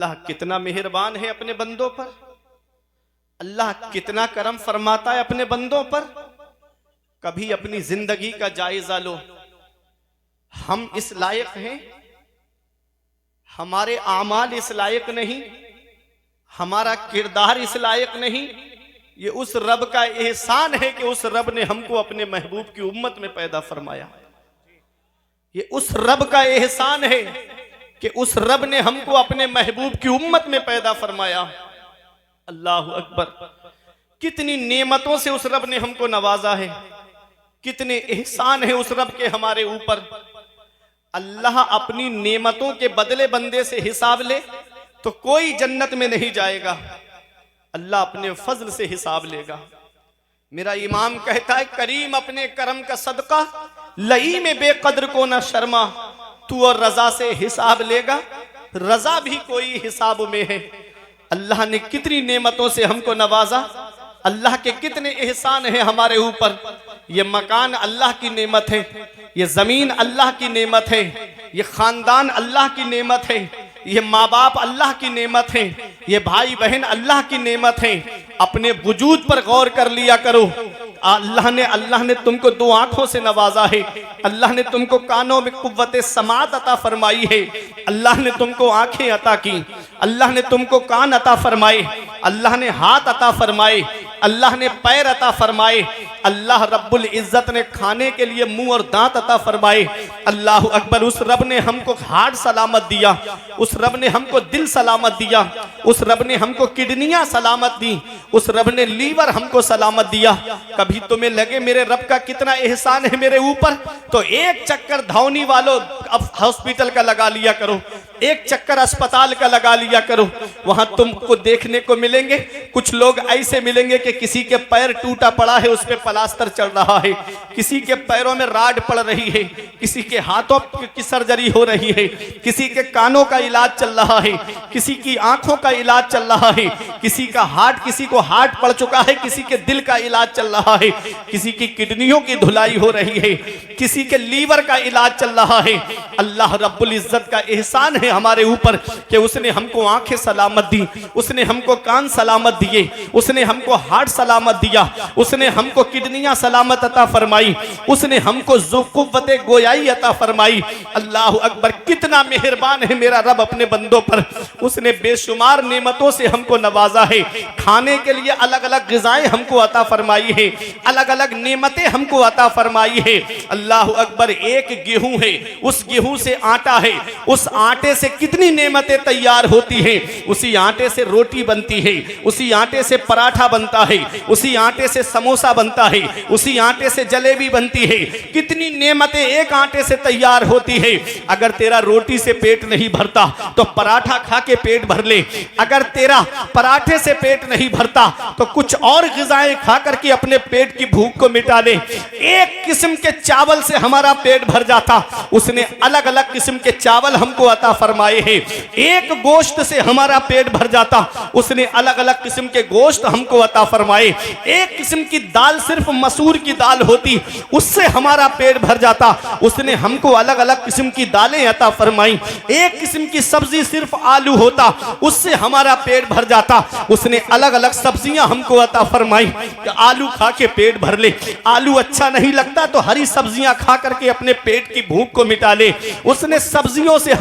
अल्लाह कितना मेहरबान है अपने बंदों पर। अल्लाह कितना करम फरमाता है अपने बंदों पर। कभी अपनी जिंदगी का जायजा लो। हम इस लायक हैं? हमारे आमाल इस लायक नहीं, हमारा किरदार इस लायक नहीं। ये उस रब का एहसान है कि उस रब ने हमको अपने महबूब की उम्मत में पैदा फरमाया। ये उस रब का एहसान है कि उस रब ने हमको अपने महबूब की उम्मत में पैदा फरमाया। अल्लाह अकबर। कितनी नेमतों से उस रब ने हमको नवाजा है, कितने एहसान है उस रब के हमारे ऊपर। अल्लाह अपनी नेमतों के बदले बंदे से हिसाब ले तो कोई जन्नत में नहीं जाएगा। अल्लाह अपने फजल से हिसाब लेगा। मेरा इमाम कहता है, करीम अपने करम का सदका लई में बेकदर को न शर्मा। तू और रजा से हिसाब लेगा, रजा भी कोई हिसाब में है। अल्लाह ने कितनी नेमतों से हमको नवाजा, अल्लाह के कितने एहसान हैं हमारे ऊपर। ये मकान अल्लाह की नेमत है, ये जमीन अल्लाह की नेमत है, ये खानदान अल्लाह की नेमत है, ये माँ बाप अल्लाह की नेमत है, ये भाई बहन अल्लाह की नेमत है। अपने वजूद पर गौर कर लिया करो। अल्लाह ने तुमको दो आंखों से नवाजा है, अल्लाह ने तुमको कानों में कुव्वते समात अता फरमाई है, अल्लाह ने तुमको आंखें अता की, अल्लाह ने तुमको कान अता फरमाए, अल्लाह ने हाथ अता फरमाए, अल्लाह ने पैर अता फरमाए, अल्लाह रब्बुल इज्जत ने खाने के लिए मुंह और दांत अता फरमाए। अल्लाह अकबर। उस रब ने हमको हार्ट सलामत दिया, उस रब ने हमको दिल सलामत दिया, उस रब ने हमको किडनियां सलामत दी, उस रब ने लीवर हमको सलामत दिया। कभी तुम्हें लगे मेरे रब का कितना एहसान है मेरे ऊपर, तो एक चक्कर धौनी वालों अब हॉस्पिटल का लगा लिया करो, एक चक्कर अस्पताल का लगा लिया करो। वहां तुमको देखने को मिलेंगे कुछ लोग ऐसे मिलेंगे कि किसी के पैर टूटा पड़ा है, उस पर प्लास्टर चल रहा है, किसी के पैरों में राड पड़ रही है, किसी के हाथों की सर्जरी हो रही है, किसी के कानों का इलाज चल रहा है, किसी की आंखों का इलाज चल रहा है, किसी का हार्ट, किसी को हार्ट पड़ चुका है, किसी के दिल का इलाज चल रहा है, किसी की किडनियों की धुलाई हो रही है, किसी के लीवर का इलाज चल रहा है। अल्लाह रब्बुल इज्जत का एहसान है हमारे ऊपर कि उसने हमको आंखें सलामत दी, उसने हमको कान सलामत दिए, उसने हमको हार्ट सलामत दिया, उसने हमको किडनियां सलामत अता फरमाई, उसने हमको क़ुव्वते गोयाई अता फरमाई। अल्लाह अकबर। कितना मेहरबान है मेरा रब अपने बंदों पर। उसने बेशुमार नेमतों से हमको नवाजा है। खाने के लिए अलग अलग ग़िज़ाएं हमको अता फरमाई है, अलग अलग नेमतें हमको अता फरमाई है। अल्लाह अकबर। एक गेहूं है, उस गेहूं से आटा है, उस आटे से कितनी नेमतें तैयार होती हैं। उसी आटे से रोटी बनती है, उसी आटे से पराठा बनता है, उसी आटे से समोसा बनता है, उसी आटे से जलेबी बनती है। कितनी नेमतें एक आटे से तैयार होती है। अगर तेरा रोटी से पेट नहीं भरता तो पराठा खा के पेट भर ले। अगर तेरा पराठे से पेट नहीं भरता तो कुछ और ग़िज़ाएं खा करके अपने पेट की भूख को मिटा ले। एक किस्म के चावल से हमारा पेट भर जाता, उसने अलग अलग किस्म के चावल हमको अता फरमाए हैं। एक गोश्त से हमारा पेट भर जाता, उसने अलग अलग किस्म के गोश्त हमको अता फरमाए। एक किस्म की दाल, सिर्फ मसूर की दाल होती, उससे हमारा पेट भर जाता, उसने हमको अलग अलग किस्म की दालें अता फरमाई। एक किस्म की सब्जी सिर्फ आलू होता, उससे हमारा पेट भर जाता, उसने अलग अलग सब्जियां हमको अता फरमाई कि आलू खा के पेट भर ले। आलू अच्छा नहीं लगता तो हरी सब्जियां खा करके अपने पेट की भूख को मिटा ले। उसने सब्जियों से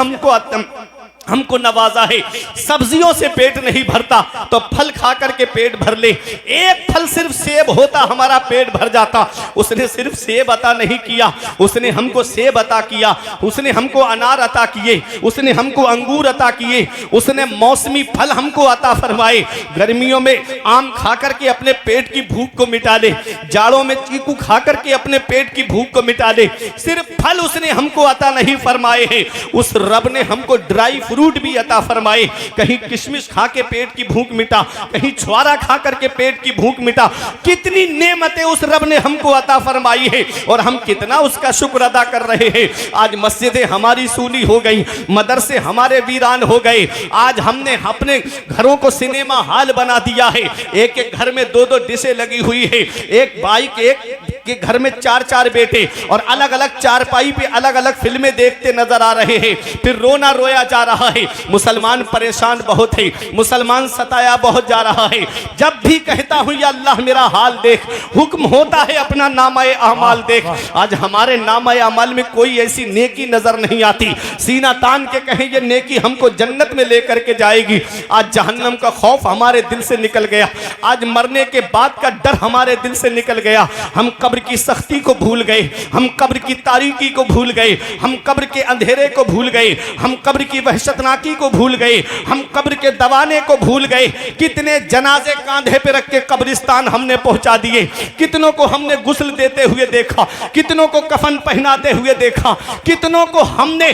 हमको नवाजा है। सब्जियों से पेट नहीं भरता तो फल खा करके पेट भर ले। एक फल सिर्फ सेब होता, हमारा पेट भर जाता, उसने सिर्फ सेब अता नहीं किया, उसने हमको सेब अता किया, उसने हमको अनार अता किए, उसने हमको अंगूर अता किए, उसने मौसमी फल हमको अता फरमाए। गर्मियों में आम खा करके अपने पेट की भूख को मिटा ले, जाड़ों में चीकू खा करके अपने पेट की भूख को मिटा ले। सिर्फ फल उसने हमको अता नहीं फरमाए हैं, उस रब ने हमको ड्राई फ्रूट भी अता फरमाए। कहीं किशमिश खा के पेट की भूख मिटा, कहीं छुआरा खा करके पेट की भूख मिटा। कितनी नेमतें उस रब ने हमको अता फरमाई है और हम कितना उसका शुक्र अदा कर रहे हैं। आज मस्जिदें हमारी सूनी हो गई, मदरसे हमारे वीरान हो गए। आज हमने अपने घरों को सिनेमा हॉल बना दिया है। एक एक घर में दो दो डिशें लगी हुई है, एक बाइक, एक के घर में 4-4 बेटे और अलग अलग चारपाई पे अलग अलग फिल्में देखते नजर आ रहे हैं। फिर रोना रोया जा रहा है। मुसलमान परेशान बहुत है, मुसलमान सताया बहुत जा रहा है। जब भी कहता हूं या अल्लाह मेरा हाल देख, हुक्म होता है अपना नामाए अमाल देख। आज हमारे नामाए अमाल में कोई ऐसी नेकी नजर नहीं आती, सीना तान के कहें ये नेकी हमको जन्नत में लेकर के जाएगी। आज जहन्नम का खौफ हमारे दिल से निकल गया, आज मरने के बाद का डर हमारे दिल से निकल गया। हम कब्र की सख्ती को भूल गए, हम कब्र की तारीकी को भूल गए, हम कब्र के अंधेरे को भूल गए, हम कब्र की वहशतनाकी को भूल गए, हम कब्र के दबाने को भूल गए। कितने जनाजे कांधे पे रख के कब्रिस्तान हमने पहुंचा दिए, कितनों को हमने गुस्ल देते हुए देखा, कितनों को कफन पहनाते हुए देखा, कितनों को हमने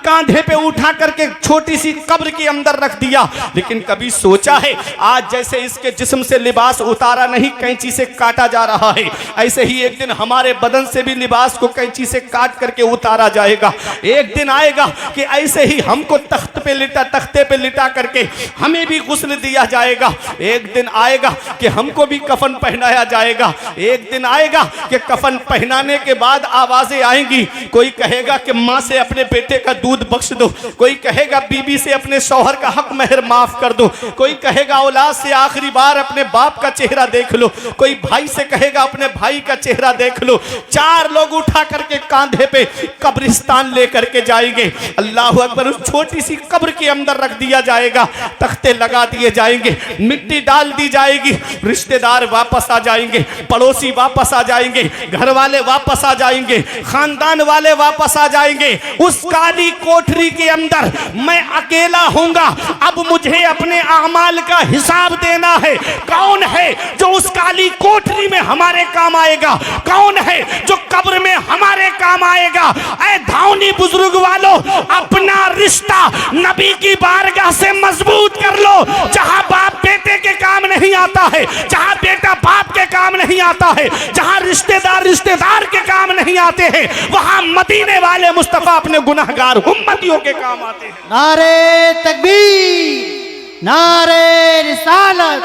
कांधे पे उठा करके छोटी सी कब्र के अंदर रख दिया। लेकिन कभी सोचा है आज जैसे इसके जिस्म से लिबास उतारा नहीं, कैंची से काटा जा रहा है, ऐसे ही एक दिन हमारे बदन से भी लिबास को कैंची से काट करके उतारा जाएगा। एक दिन आएगा कि ऐसे ही हमको तख्ते पे लिटा करके हमें भी गुस्ल दिया जाएगा। एक दिन आएगा कि हमको भी कफन पहनाया जाएगा। एक दिन आएगा कि कफन पहनाने के बाद आवाजें आएंगी, कोई कहेगा कि माँ से अपने बेटे का दूध बख्श दो, कोई कहेगा बीबी से अपने शौहर का हक महर माफ कर दो, कोई कहेगा औलाद से आखिरी बार अपने बाप का चेहरा देख लो, कोई भाई से कहेगा अपने भाई का चेहरा देख लो। 4 लोग उठा करके कांधे पे कब्रिस्तान लेकर के जाएंगे। अल्लाह अकबर। उस छोटी सी कब्र के अंदर रख दिया जाएगा, तख्ते लगा दिए जाएंगे, मिट्टी डाल दी जाएगी, रिश्तेदार वापस आ जाएंगे, पड़ोसी वापस आ जाएंगे, घर वाले वापस आ जाएंगे, खानदान वाले वापस आ जाएंगे। उस काली कोठरी के अंदर मैं अकेला होऊंगा। अब मुझे अपने अमाल का हिसाब देना है। कौन है जो उस काली कोठरी में हमारे काम आएगा? कौन है जो कब्र में हमारे काम आएगा? ऐ धावनी बुजुर्ग वालों, अपना रिश्ता नबी की बारगाह से मजबूत कर लो। जहां बाप बेटे के काम नहीं आता है, जहां बेटा बाप के काम नहीं आता है, जहां रिश्तेदार रिश्तेदार के काम नहीं आते हैं, वहां मदीने वाले मुस्तफा अपने गुनहगार उम्मतियों के काम आते हैं। नारे तकबीर, नारे रिसालत,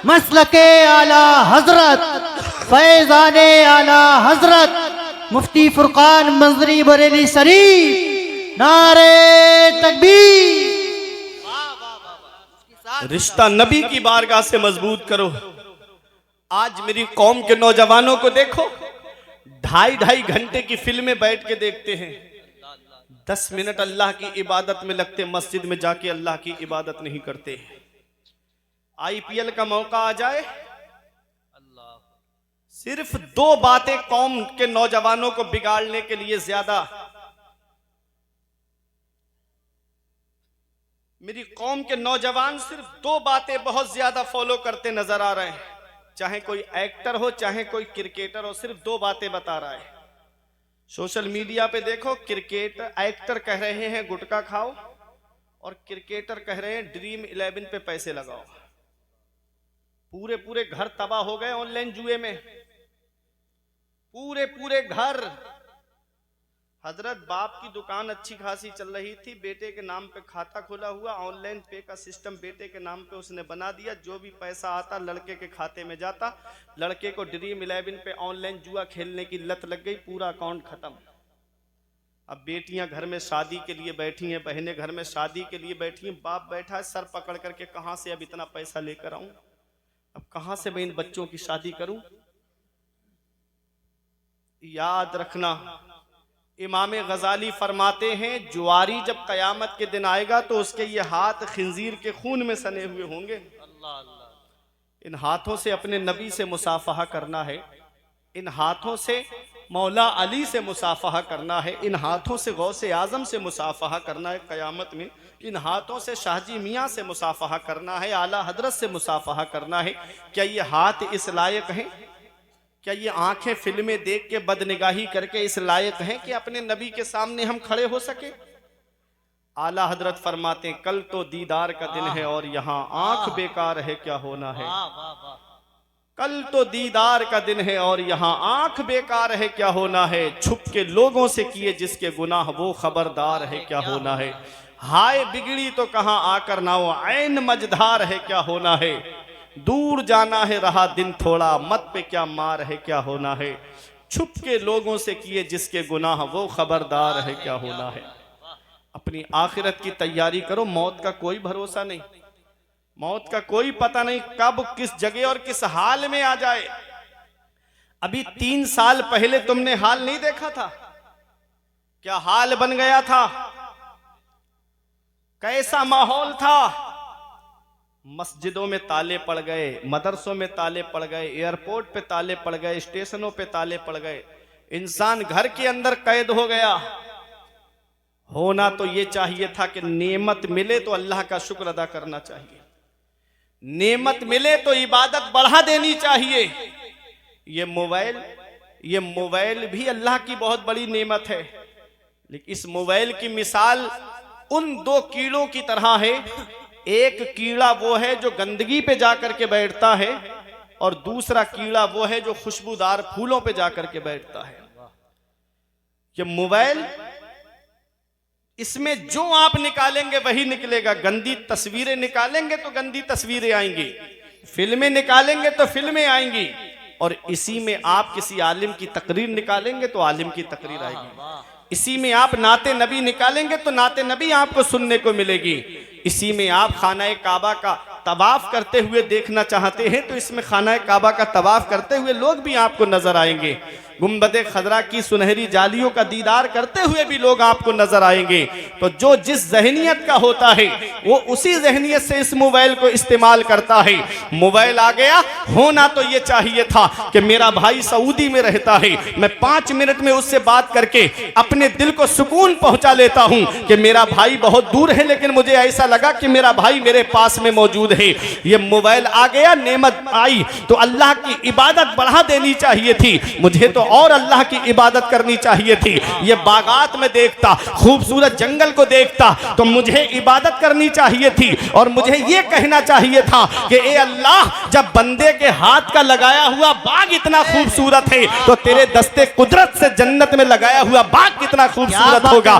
मसलके आला हजरत, फैजाने आला हजरत मुफ्ती फुरकान मंजरी बरेली शरीफ। नारे तकबीर। रिश्ता नबी की बारगाह से मजबूत करो। आज मेरी कौम के नौजवानों को देखो, 2.5 घंटे की फिल्में बैठ के देखते हैं, 10 मिनट अल्लाह की इबादत में लगते, मस्जिद में जाके अल्लाह की इबादत नहीं करते। IPL का मौका आ जाए, सिर्फ 2 बातें कौम के नौजवानों को बिगाड़ने के लिए ज्यादा। मेरी कौम के नौजवान सिर्फ 2 बातें बहुत ज्यादा फॉलो करते नजर आ रहे हैं, चाहे कोई एक्टर हो चाहे कोई क्रिकेटर हो, सिर्फ 2 बातें बता रहा है। सोशल मीडिया पे देखो, एक्टर कह रहे हैं गुटखा खाओ और क्रिकेटर कह रहे हैं ड्रीम 11 पे पैसे लगाओ। पूरे घर तबाह हो गए ऑनलाइन जुए में, पूरे घर। हजरत बाप की दुकान अच्छी खासी चल रही थी, बेटे के नाम पे खाता खोला हुआ, ऑनलाइन पे का सिस्टम बेटे के नाम पे उसने बना दिया। जो भी पैसा आता लड़के के खाते में जाता, लड़के को ड्रीम 11 पे ऑनलाइन जुआ खेलने की लत लग गई, पूरा अकाउंट खत्म। अब बेटियां घर में शादी के लिए बैठी हैं, बहनें घर में शादी के लिए बैठी हैं, बाप बैठा है सर पकड़ करके, कहां से अब इतना पैसा लेकर आऊं, अब कहां से मैं इन बच्चों की शादी करूं। याद रखना, इमाम गजाली फरमाते हैं, जुआरी जब कयामत के दिन आएगा तो उसके ये हाथ खिंजीर के खून में सने हुए होंगे। इन हाथों से अपने नबी से मुसाफहा करना है, इन हाथों से मौला अली से मुसाफहा करना है, इन हाथों से गौसे आजम से मुसाफहा करना है कयामत में, इन हाथों से शाहजी मियाँ से मुसाफहा करना है, आला हजरत से मुसाफहा करना है। क्या ये हाथ इस लायक हैं? क्या ये आंखें फिल्में देख के बदनिगाही करके इस लायक हैं कि अपने नबी के सामने हम खड़े हो सके? आला हजरत फरमाते हैं, कल तो दीदार का दिन है और यहाँ आंख बेकार है क्या होना है। कल तो दीदार का दिन है और यहाँ आंख बेकार है क्या होना है। छुप के लोगों से किए जिसके गुनाह वो खबरदार है क्या होना है। हाय बिगड़ी तो कहाँ आकर नाओ ऐन मजधार है क्या होना है। दूर जाना है रहा दिन थोड़ा, मत पे क्या मार है क्या होना है, छुप के लोगों से किए जिसके गुनाह वो खबरदार है क्या होना है। अपनी आखिरत की तैयारी करो, मौत का कोई भरोसा नहीं, मौत का कोई पता नहीं कब किस जगह और किस हाल में आ जाए। अभी 3 साल पहले तुमने हाल नहीं देखा था, क्या हाल बन गया था, कैसा माहौल था। मस्जिदों में ताले पड़ गए, मदरसों में ताले पड़ गए, एयरपोर्ट पे ताले पड़ गए, स्टेशनों पे ताले पड़ गए, इंसान घर के अंदर कैद हो गया। होना तो ये चाहिए था कि नेमत मिले तो अल्लाह का शुक्र अदा करना चाहिए, नेमत मिले तो इबादत बढ़ा देनी चाहिए। ये मोबाइल भी अल्लाह की बहुत बड़ी नेमत है, लेकिन इस मोबाइल की मिसाल उन 2 कीड़ों की तरह है। एक कीड़ा वो है जो गंदगी पे जाकर के बैठता है, और दूसरा कीड़ा वो है जो खुशबूदार फूलों पे जाकर के बैठता है। ये मोबाइल, इसमें जो आप निकालेंगे वही निकलेगा। गंदी तस्वीरें निकालेंगे तो गंदी तस्वीरें आएंगी, फिल्में निकालेंगे तो फिल्में आएंगी, और इसी में आप किसी आलिम की तकरीर निकालेंगे तो आलिम की तकरीर आएगी। इसी में आप नाते नबी निकालेंगे तो नाते नबी आपको सुनने को मिलेगी। इसी में आप खाना काबा का तवाफ करते हुए देखना चाहते हैं तो इसमें खाना काबा का तवाफ करते हुए लोग भी आपको नजर आएंगे। गुंबद खजरा की सुनहरी जालियों का दीदार करते हुए भी लोग आपको नजर आएंगे। तो जो जिस जहनियत का होता है वो उसी जहनियत से इस मोबाइल को इस्तेमाल करता है। मोबाइल आ गया, होना तो ये चाहिए था कि मेरा भाई सऊदी में रहता है, मैं 5 मिनट में उससे बात करके अपने दिल को सुकून पहुंचा लेता हूं कि मेरा भाई बहुत दूर है लेकिन मुझे ऐसा लगा कि मेरा भाई मेरे पास में मौजूद है। ये मोबाइल आ गया, नेमत आई, तो अल्लाह की इबादत बढ़ा देनी चाहिए थी, मुझे तो और अल्लाह की इबादत करनी चाहिए थी। ये बागात में देखता, खूबसूरत जंगल को देखता तो मुझे इबादत करनी चाहिए थी, और मुझे ये कहना चाहिए था कि ए अल्लाह, जब बंदे के हाथ का लगाया हुआ बाग इतना खूबसूरत है तो तेरे दस्ते कुदरत से जन्नत में लगाया हुआ बाग कितना खूबसूरत होगा।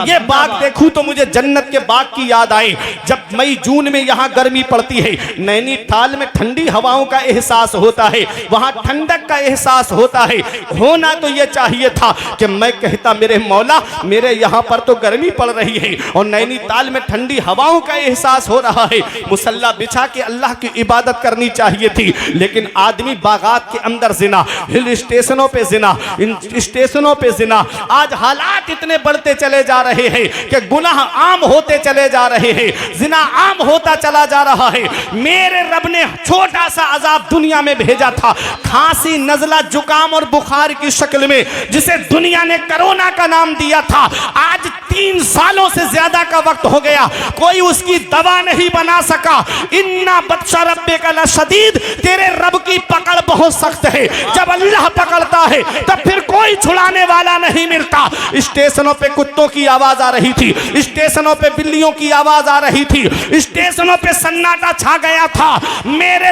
ये बाग देखूं तो मुझे जन्नत के बाग की याद आई। जब मई जून में यहाँ गर्मी पड़ती है, नैनीताल में ठंडी हवाओं का एहसास होता है, वहां ठंडक का एहसास होता है। होना तो यह चाहिए था कि मैं कहता मेरे मौला, मेरे यहाँ पर तो गर्मी पड़ रही है और नैनीताल में ठंडी हवाओं का एहसास हो रहा है, मुसल्ला बिछा के अल्लाह की इबादत करनी चाहिए थी। लेकिन आदमी बागात के अंदर जिना, हिल स्टेशनों पे जिना, इन स्टेशनों पे जिना। आज हालात इतने बढ़ते चले जा रहे हैं कि गुनाह आम होते चले जा रहे हैं, जिना आम होता चला जा रहा है। मेरे रब ने छोटा सा अजाब दुनिया में भेजा था, खांसी, नजला, जुकाम और बुखार की शक्ल में, जिसे दुनिया ने कोरोना का नाम दिया था। आज 3 सालों से ज्यादा का वक्त हो गया, कोई उसकी दवा नहीं बना सका। इन्ना बत्शा रब्बिका लशदीद, तेरे रब की पकड़ बहुत सख्त है। जब अल्लाह पकड़ता है तब फिर कोई छुड़ाने वाला नहीं मिलता। स्टेशनों पे कुत्तों की आवाज आ रही थी, स्टेशनों पे बिल्लियों की आवाज आ रही थी, स्टेशनों पे सन्नाटा छा गया था। मेरे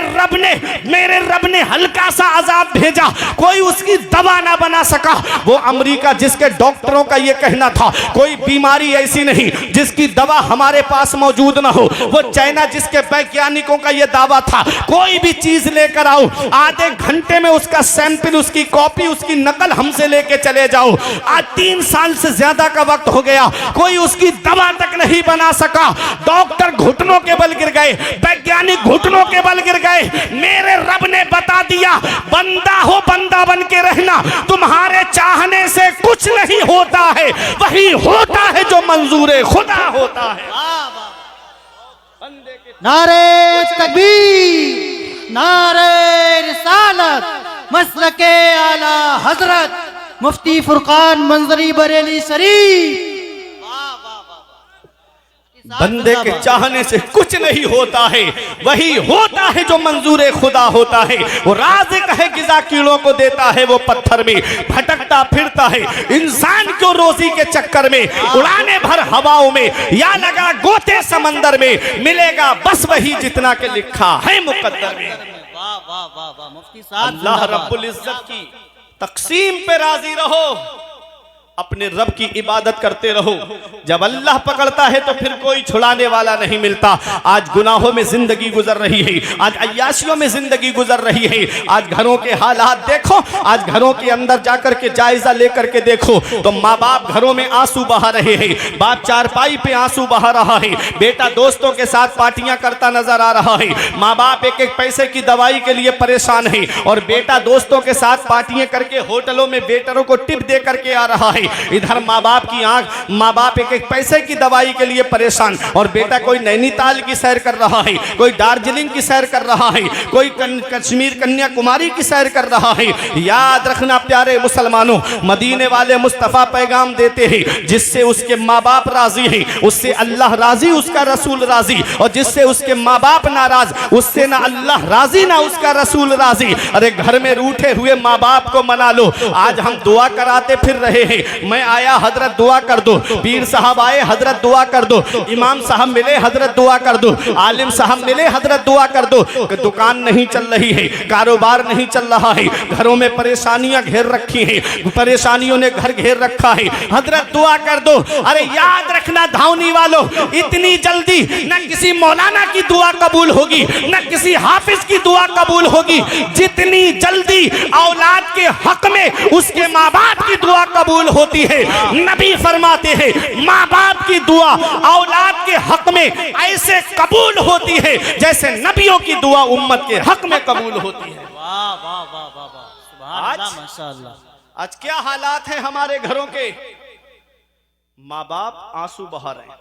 रब ने हल्का सा अजाब भेजा, कोई उसकी दवा ना बना सका। वो अमेरिका जिसके डॉक्टरों का ये कहना था कोई बीमारी ऐसी नहीं जिसकी दवा हमारे पास मौजूद ना हो, वो चाइना जिसके वैज्ञानिकों का ये दावा था कोई भी चीज लेकर आओ, आधे घंटे में उसका सैंपल, उसकी कॉपी, उसकी नकल हमसे लेके चले जाओ। आज 3 साल से ज्यादा का वक्त हो गया, कोई उसकी दवा तक नहीं बना सका। डॉक्टर घुटनों के बल गिर गए, वैज्ञानिक घुटनों के बल गिर गए। मेरे रब ने बता दिया, बंदा हो बंदा बन के रहना, तुम्हारे चाहने से कुछ नहीं होता है, वही होता है जो मंजूर खुदा होता है। नारे तकबीर, नारे रिसालत, मसलके आला हजरत मुफ्ती फुरकान मंजरी बरेली शरीफ। बंदे के चाहने से कुछ नहीं होता है, वही होता है जो मंजूर खुदा होता है। वो राज़िक है, गिज़ा कीड़ों को देता है, वो पत्थर में भटकता फिरता है। इंसान क्यों रोजी के चक्कर में उड़ाने भर हवाओं में, या लगा गोते समंदर में, मिलेगा बस वही जितना के लिखा है मुकद्दर में। वाह वाह वाह वाह, मुफ्ती साहब अल्लाह रब्बुल इज्जत की तकसीम पे राजी रहो, अपने रब की इबादत करते रहो। जब अल्लाह पकड़ता है तो फिर कोई छुड़ाने वाला नहीं मिलता। आज गुनाहों में जिंदगी गुजर रही है, आज अय्याशियों में जिंदगी गुजर रही है। आज घरों के हालात देखो, आज घरों के अंदर जाकर के जायजा लेकर के देखो तो माँ बाप घरों में आंसू बहा रहे हैं, बाप चारपाई पे आंसू बहा रहा है, बेटा दोस्तों के साथ पार्टियां करता नजर आ रहा है, माँ बाप एक एक पैसे की दवाई के लिए परेशान है और बेटा दोस्तों के साथ पार्टियां करके होटलों में वेटरों को टिप दे करके आ रहा है। इधर माँ बाप की आंख, माँ बाप एक एक पैसे की दवाई के लिए परेशान और बेटा कोई नैनीताल की सैर कर रहा है, कोई दार्जिलिंग की सैर कर रहा है, कोई कश्मीर कन्याकुमारी की सैर कर रहा है। याद रखना प्यारे मुसलमानों, मदीने वाले मुस्तफा पैगाम देते हैं, जिससे उसके माँ बाप राजी हैं उससे अल्लाह राजी, उसका रसूल राजी, और जिससे उसके माँ बाप नाराज उससे ना अल्लाह राजी ना उसका रसूल राजी। अरे घर में रूठे हुए माँ बाप को मना लो। आज हम दुआ कराते फिर रहे हैं, मैं आया हजरत दुआ कर दो, पीर साहब आए हजरत दुआ कर दो, इमाम साहब मिले हजरत दुआ कर दो, आलिम साहब मिले हजरत दुआ कर दो। दुकान नहीं चल रही है, कारोबार नहीं चल रहा है, घरों में परेशानियां घेर रखी हैं, परेशानियों ने घर घेर रखा है, हजरत दुआ कर दो। अरे याद रखना धावनी वालों, इतनी जल्दी न किसी मौलाना की दुआ कबूल होगी न किसी हाफिज की दुआ कबूल होगी, जितनी जल्दी औलाद के हक में उसके माँ बाप की दुआ कबूल होती है। नबी फरमाते हैं माँ बाप की दुआ औलाद के हक में ऐसे कबूल होती है जैसे नबियों की दुआ उम्मत के हक में कबूल होती है। वाह वाह वाह वाह वाह, सुभान अल्लाह, माशाअल्लाह। आज क्या हालात हैं हमारे घरों के, माँ बाप आंसू बहा रहे हैं।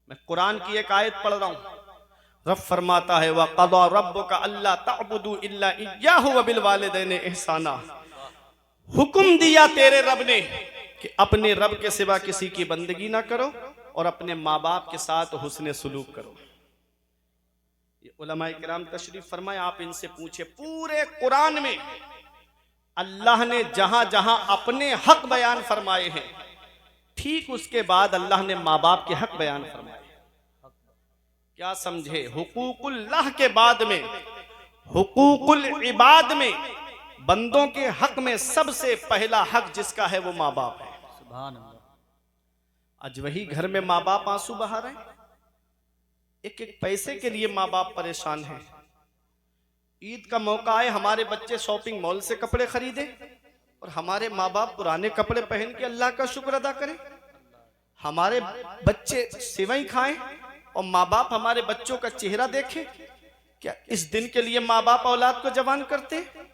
मैं कुरान की एक आयत पढ़ रहा हूं, रब फरमाता है वक़ज़ा रब्बुका अल्ला तअबुदू इल्ला इय्याहु व बिल वालिदैनि इहसाना। हुक्म दिया तेरे रब ने कि अपने रब के सिवा किसी की बंदगी ना करो और अपने माँ बाप के साथ हुस्ने सुलूक करो। ये उलमाए किराम तशरीफ फरमाए, आप इनसे पूछे पूरे कुरान में अल्लाह ने जहां जहां अपने हक बयान फरमाए हैं, ठीक उसके बाद अल्लाह ने माँ बाप के हक बयान फरमाए। क्या समझे? हुकूकुल्लाह के बाद में हुकूकुल इबाद में बंदों के हक में सबसे पहला हक जिसका है वो माँ बाप है। सुभान अल्लाह। आज वही घर में माँ बाप आंसू बहा रहे हैं, एक एक पैसे के लिए माँ बाप परेशान हैं। ईद का मौका है, हमारे बच्चे शॉपिंग मॉल से कपड़े खरीदे और हमारे माँ बाप पुराने कपड़े पहन के अल्लाह का शुक्र अदा करें। हमारे बच्चे सेवई खाएं और माँ बाप हमारे बच्चों का चेहरा देखें। क्या इस दिन के लिए माँ बाप औलाद को जवान करते हैं?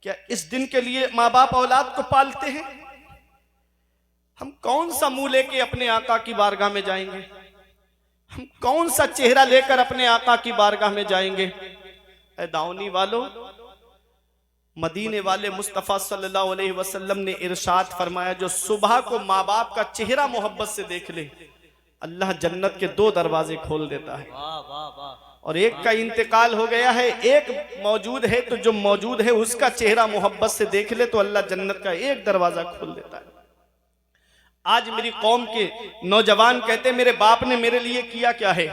क्या इस दिन के लिए माँ बाप औलाद को पालते हैं? हम कौन सा मुंह लेके अपने आका की बारगाह में जाएंगे? हम कौन सा चेहरा लेकर अपने आका की बारगाह में जाएंगे? ऐ दाऊनी वालों, मदीने वाले मुस्तफ़ा सल्लल्लाहु अलैहि वसल्लम ने इरशाद फरमाया, जो सुबह को माँ बाप का चेहरा मोहब्बत से देख ले, अल्लाह जन्नत के 2 दरवाजे खोल देता है। वाह वाह वाह। और एक का इंतकाल हो गया है, एक मौजूद है, तो जो मौजूद है उसका चेहरा मोहब्बत से देख ले तो अल्लाह जन्नत का 1 दरवाजा खोल देता है। आज मेरी कौम के नौजवान कहते मेरे बाप ने मेरे लिए किया क्या है?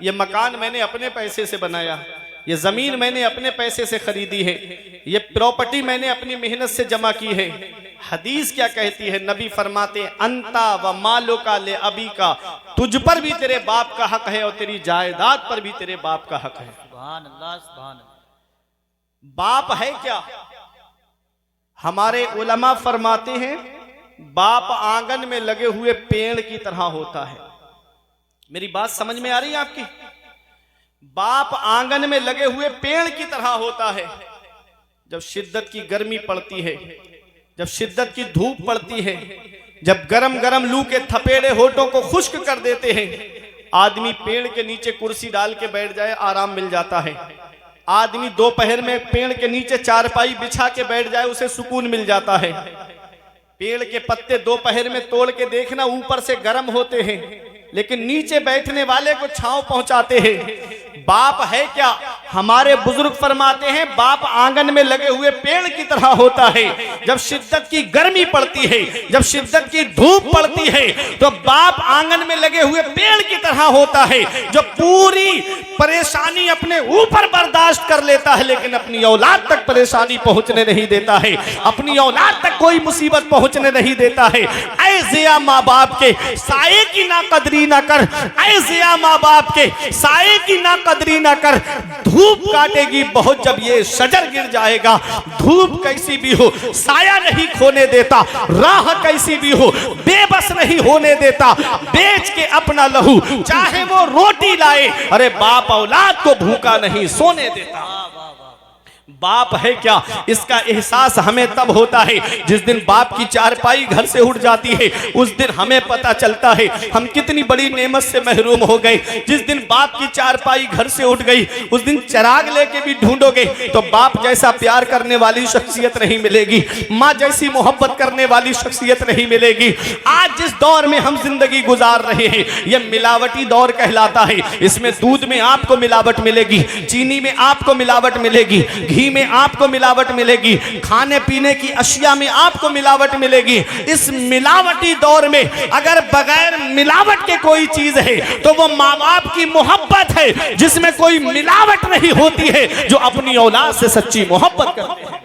ये मकान मैंने अपने पैसे से बनाया, ये जमीन मैंने अपने पैसे से खरीदी है, ये प्रॉपर्टी मैंने अपनी मेहनत से जमा की है। हदीस क्या कहती है? नबी फरमाते अंता व मालो का ले अबी का, तुझ पर भी तेरे बाप का हक है और तेरी जायदाद पर भी तेरे बाप का हक है। सुभान अल्लाह, सुभान अल्लाह। बाप है क्या? हमारे उलमा फरमाते हैं बाप आंगन में लगे हुए पेड़ की तरह होता है। मेरी बात समझ में आ रही है आपकी? बाप आंगन में लगे हुए पेड़ की तरह होता है। जब शिद्दत की गर्मी पड़ती है, जब शिद्दत की धूप पड़ती है, जब गरम गरम लू के थपेड़े होठों को खुश्क कर देते हैं, आदमी पेड़ के नीचे कुर्सी डाल के बैठ जाए, आराम मिल जाता है। आदमी दोपहर में पेड़ के नीचे चारपाई बिछा के बैठ जाए, उसे सुकून मिल जाता है। पेड़ के पत्ते दोपहर में तोड़ के देखना, ऊपर से गर्म होते हैं लेकिन नीचे बैठने वाले को छांव पहुंचाते हैं। बाप है क्या? हमारे बुजुर्ग फरमाते हैं बाप आंगन में लगे हुए पेड़ की तरह होता है। जब शिद्दत की गर्मी पड़ती है, जब शिद्दत की धूप पड़ती है, तो बाप आंगन में लगे हुए पेड़ की तरह होता है, जो पूरी परेशानी अपने ऊपर बर्दाश्त कर लेता है, लेकिन अपनी औलाद तक परेशानी पहुंचने नहीं देता है, अपनी औलाद तक कोई मुसीबत पहुंचने नहीं देता है। ऐ ज़िया माँ बाप के साये की ना कदरी ना कर, ऐ ज़िया माँ बाप के साये की ना कदरी ना कर। धूप काटेगी बहुत जब ये शजर गिर जाएगा। धूप कैसी भी हो साया नहीं खोने देता, राह कैसी भी हो बेबस नहीं होने देता। बेच के अपना लहू चाहे वो रोटी लाए, अरे बाप औलाद को भूखा नहीं सोने देता। बाप है क्या, इसका एहसास हमें तब होता है जिस दिन बाप की चारपाई घर से उठ जाती है। उस दिन हमें पता चलता है हम कितनी बड़ी नेमत से महरूम हो गए। जिस दिन बाप की चारपाई घर से उठ गई, उस दिन चिराग लेके भी ढूंढोगे तो बाप जैसा प्यार करने वाली शख्सियत नहीं मिलेगी, माँ जैसी मोहब्बत करने वाली शख्सियत नहीं मिलेगी। आज जिस दौर में हम जिंदगी गुजार रहे हैं, यह मिलावटी दौर कहलाता है। इसमें दूध में आपको मिलावट मिलेगी, चीनी में आपको मिलावट मिलेगी, घी में आपको मिलावट मिलेगी, खाने पीने की अशिया में आपको मिलावट मिलेगी। इस मिलावटी दौर में अगर बगैर मिलावट के कोई चीज है तो वो माँ बाप की मोहब्बत है, जिसमें कोई मिलावट नहीं होती है, जो अपनी औलाद से सच्ची मोहब्बत करते हैं।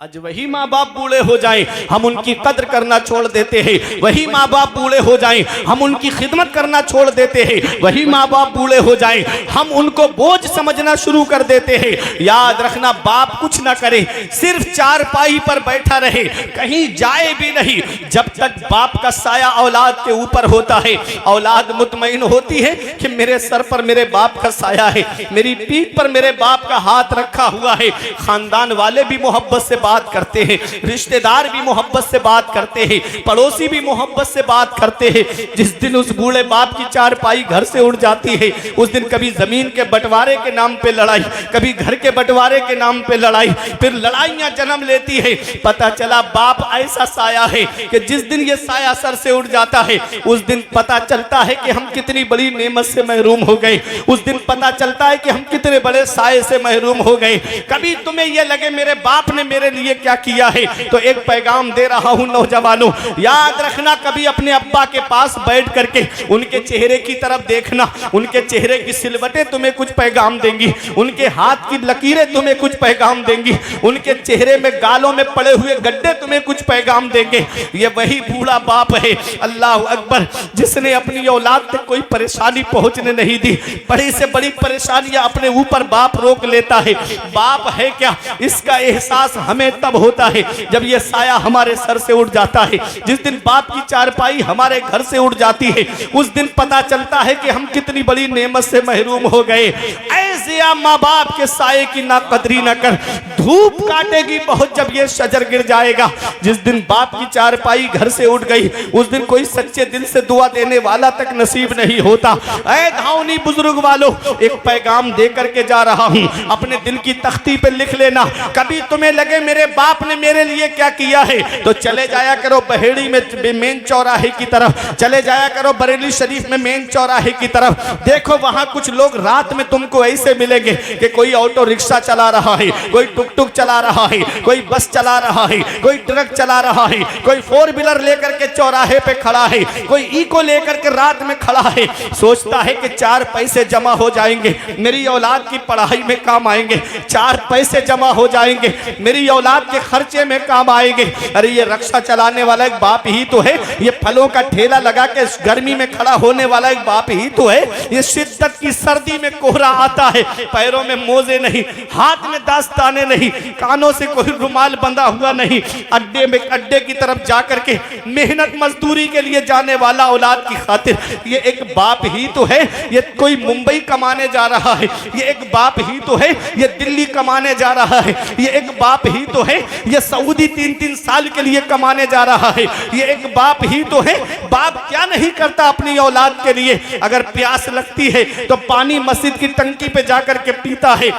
आज वही माँ बाप बूढ़े हो जाएं, हम उनकी कद्र करना छोड़ देते हैं। वही माँ बाप बूढ़े हो जाएं, हम उनकी खिदमत करना छोड़ देते हैं। वही माँ बाप बूढ़े हो जाएं, हम उनको बोझ समझना शुरू कर देते हैं। याद रखना, बाप कुछ ना करे, सिर्फ चारपाई पर बैठा रहे, कहीं जाए भी नहीं, जब तक बाप का साया औलाद के ऊपर होता है, औलाद मुतमईन होती है कि मेरे सर पर मेरे बाप का साया है, मेरी पीठ पर मेरे बाप का हाथ रखा हुआ है। खानदान वाले भी मोहब्बत से बात करते हैं, रिश्तेदार भी मोहब्बत से बात करते हैं, पड़ोसी भी मोहब्बत से बात करते हैं। जिस दिन उस बूढ़े बाप की चारपाई घर से उड़ जाती है, उस दिन कभी जमीन के बंटवारे के नाम पे लड़ाई, कभी घर के बंटवारे के नाम पे लड़ाई, फिर लड़ाइयां जन्म लेती है। पता चला बाप ऐसा साया है कि जिस दिन ये साया सर से उड़ जाता है, उस दिन पता चलता है कि हम कितनी बड़ी नेमत से महरूम हो गए। उस दिन पता चलता है कि हम कितने बड़े साये से महरूम हो गए। कभी तुम्हें यह लगे मेरे बाप ने मेरे लिए क्या किया है, तो एक पैगाम दे रहा हूं नौजवानों, याद रखना, कभी अपने अब्बा के पास बैठ करके उनके चेहरे की तरफ देखना। उनके चेहरे की सिलवटें तुम्हें कुछ पैगाम देंगी, उनके हाथ की लकीरें तुम्हें कुछ पैगाम देंगी, उनके चेहरे में गालों में पड़े हुए गड्ढे तुम्हें कुछ पैगाम देंगे। ये वही बूढ़ा बाप है, अल्लाह अकबर, जिसने अपनी औलाद तक कोई परेशानी पहुंचने नहीं दी। बड़ी से बड़ी परेशानियां अपने ऊपर बाप रोक लेता है। बाप है क्या, इसका एहसास हमें तब होता है जब ये साया हमारे सर से उड़ जाता है। जिस दिन बाप की चारपाई हमारे घर से उड़ जाती है, उस दिन पता चलता है कि हम कितनी बड़ी नेमत से महरूम हो गए। ऐसे माँ बाप के साये की ना कदरी ना कर। धूप काटेगी बहुत जब ये शजर गिर जाएगा। जिस दिन बाप की चारपाई घर से उड़ गई, उस दिन कोई सच्चे दिल से दुआ देने वाला तक नसीब नहीं होता। ऐ धावनी बुजुर्ग वालों, एक पैगाम दे करके जा रहा हूं, अपने दिल की तख्ती पे लिख लेना। कभी तुम्हें लगे मेरे बाप ने मेरे लिए क्या किया है, तो चले जाया करो बहेड़ी में मेन चौराहे की तरफ, चले जाया करो बरेली शरीफ में मेन चौराहे की तरफ। देखो वहां कुछ लोग रात में तुमको ऐसे मिलेंगे कि कोई ऑटो रिक्शा चला रहा है, कोई टुक टुक चला रहा है, कोई बस चला रहा है, कोई ट्रक चला रहा है, कोई फोर व्हीलर लेकर के चौराहे पे खड़ा है, कोई इको लेकर के रात में खड़ा है। सोचता है कि 4 पैसे जमा हो जाएंगे, मेरी औलाद की पढ़ाई में काम आएंगे, 4 पैसे जमा हो जाएंगे, मेरी औलाद के खर्चे में काम आएंगे। अरे ये रिक्शा चलाने वाला एक बाप ही तो है, ये फलों का ठेला लगा के गर्मी में खड़ा होने वाला एक बाप ही तो है। ये शिद्दत की सर्दी में कोहरा आता है, पैरों में मोजे नहीं, हाथ में दास्ताने नहीं, कानों से कोई रुमाल बंधा हुआ नहीं, अड्डे की तरफ जाकर के मेहनत मजदूरी के लिए जाने वाला औलाद की खातिर ये एक बाप ही तो है। ये कोई मुंबई कमाने जा रहा है, ये एक बाप ही तो है। ये दिल्ली कमाने जा रहा है, ये एक बाप ही तो है। ये सऊदी 3-3 साल के लिए कमाने जा रहा है, ये एक बाप ही तो है। बाप क्या नहीं करता अपनी औलाद के लिए। अगर प्यास लगती है तो पानी मस्जिद की टंकी पे जाकर के पीता है।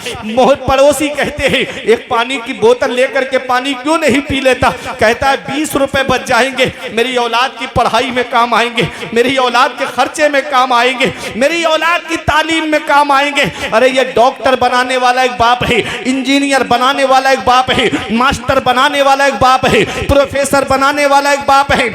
पड़ोसी कहते हैं एक पानी की बोतल लेकर के पानी क्यों नहीं पी लेता, कहता है 20 रुपए बच जाएंगे, मेरी औलाद की पढ़ाई में काम आएंगे, मेरी औलाद के खर्चे में काम आएंगे, मेरी औलाद की तालीम में काम आएंगे। अरे ये डॉक्टर बनाने वाला एक बाप है, इंजीनियर बनाने वाला एक बाप है, मास्टर बनाने वाला एक बाप है, प्रोफेसर बनाने वाला एक बाप है।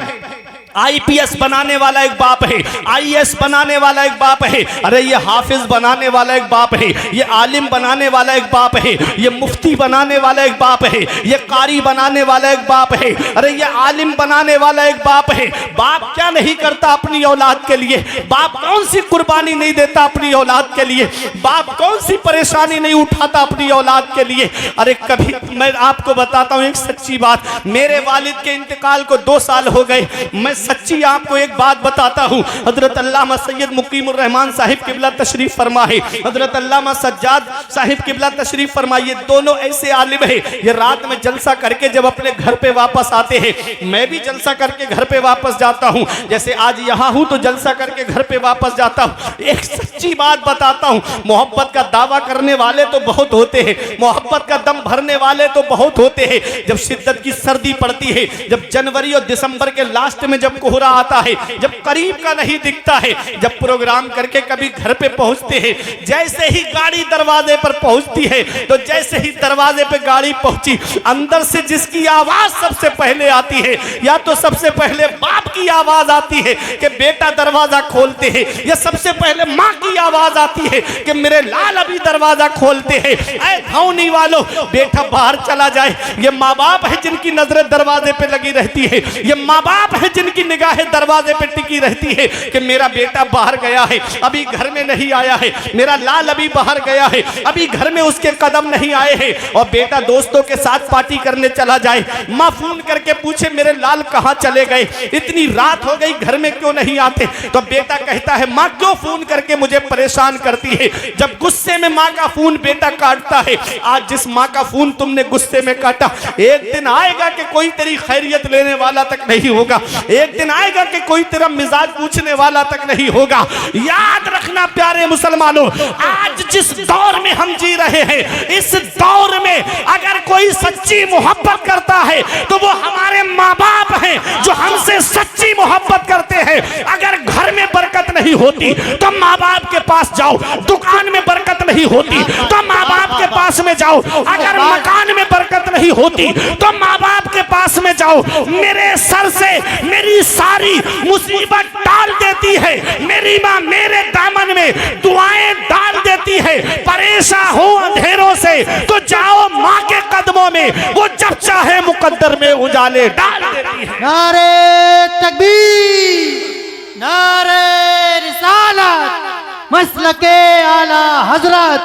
आईपीएस बनाने वाला एक बाप है, आईएएस बनाने वाला एक बाप है, अरे ये हाफिज बनाने वाला एक बाप है, ये आलिम बनाने वाला एक बाप है, ये मुफ्ती बनाने वाला एक बाप है, ये कारी बनाने वाला एक बाप है, अरे ये आलिम बनाने वाला एक बाप है। बाप क्या नहीं करता अपनी औलाद के लिए, बाप कौन सी कुर्बानी नहीं देता अपनी औलाद के लिए, बाप कौन सी परेशानी नहीं उठाता अपनी औलाद के लिए। अरे कभी मैं आपको बताता हूँ एक सच्ची बात, मेरे वालिद के इंतकाल को 2 साल हो गए। मैं सच्ची आपको एक बात बताता हूँ, हजरत अल्लामा सैयद मुकीमुर रहमान साहिब किबला तशरीफ फरमा है, हजरत अल्लामा सज्जाद साहिब किबला तशरीफ फरमा, ये दोनों ऐसे आलिम है, ये रात में जलसा करके जब अपने घर पे वापस आते हैं, मैं भी जलसा करके घर पे वापस जाता हूँ, जैसे आज यहाँ हूँ तो जलसा करके घर पे वापस जाता हूँ। एक सच्ची बात बताता हूँ, मोहब्बत का दावा करने वाले तो बहुत होते हैं, मोहब्बत का दम भरने वाले तो बहुत होते हैं। जब शिद्दत की सर्दी पड़ती है, जब जनवरी और दिसंबर के लास्ट में जब कोहरा आता है, जब करीब का नहीं दिखता है, जब प्रोग्राम करके कभी घर पे पहुंचते हैं, जैसे ही गाड़ी दरवाजे पर पहुंचती है, तो जैसे ही दरवाजे पे गाड़ी पहुंची, अंदर से जिसकी आवाज सबसे पहले आती है, या तो सबसे पहले बाप की आवाज आती है कि बेटा दरवाजा खोलते हैं, या सबसे पहले माँ की आवाज आती है कि मेरे लाल अभी दरवाजा खोलते हैं। ऐ धौनी वालों, बेटा बाहर चला जाए। ये माँ बाप है जिनकी नजरें दरवाजे पे लगी रहती है, ये माँ बाप है जिनकी निगाहें दरवाजे पे टिकी रहती है कि मेरा बेटा बाहर गया है, अभी घर में नहीं आया है, मेरा लाल अभी बाहर गया है, अभी घर में उसके कदम नहीं आए हैं। और बेटा दोस्तों के साथ पार्टी करने चला जाए, माँ फोन करके पूछे मेरे लाल कहाँ चले गए, इतनी रात हो गई घर में क्यों नहीं आते, तो बेटा कहता है माँ क्यों फोन करके मुझे परेशान करती है। जब गुस्से में माँ का फोन बेटा काटता है, आज जिस माँ का फोन तुमने गुस्से में काटा, एक दिन आएगा कि कोई तेरी खैरियत लेने वाला तक नहीं होगा, एक दिन आएगा कि कोई तेरा मिजाज पूछने वाला तक नहीं होगा। याद रखना प्यारे मुसलमानों, आज जिस दौर में हम जी रहे हैं, इस दौर में अगर कोई सच्ची मोहब्बत करता है तो वो हमारे माँ बाप हैं जो हमसे सच्ची मोहब्बत करते हैं। अगर घर में बरकत नहीं होती तो माँ बाप के पास जाओ, दुकान में बरकत नहीं होती तो माँ बाप के पास में जाओ, अगर मकान में बरकत नहीं होती तो माँ बाप के पास में जाओ। मेरे सर से मेरी सारी मुसीबत डाल देती है, मेरी माँ मेरे दामन में दुआएं डाल देती है। परेशान हो अंधेरों से तो जाओ माँ के कदमों में, वो जब चाहे मुकद्दर में उजाले डाल देती है। नारे तकबीर, नारे रिसालत, मसलके आला हजरत,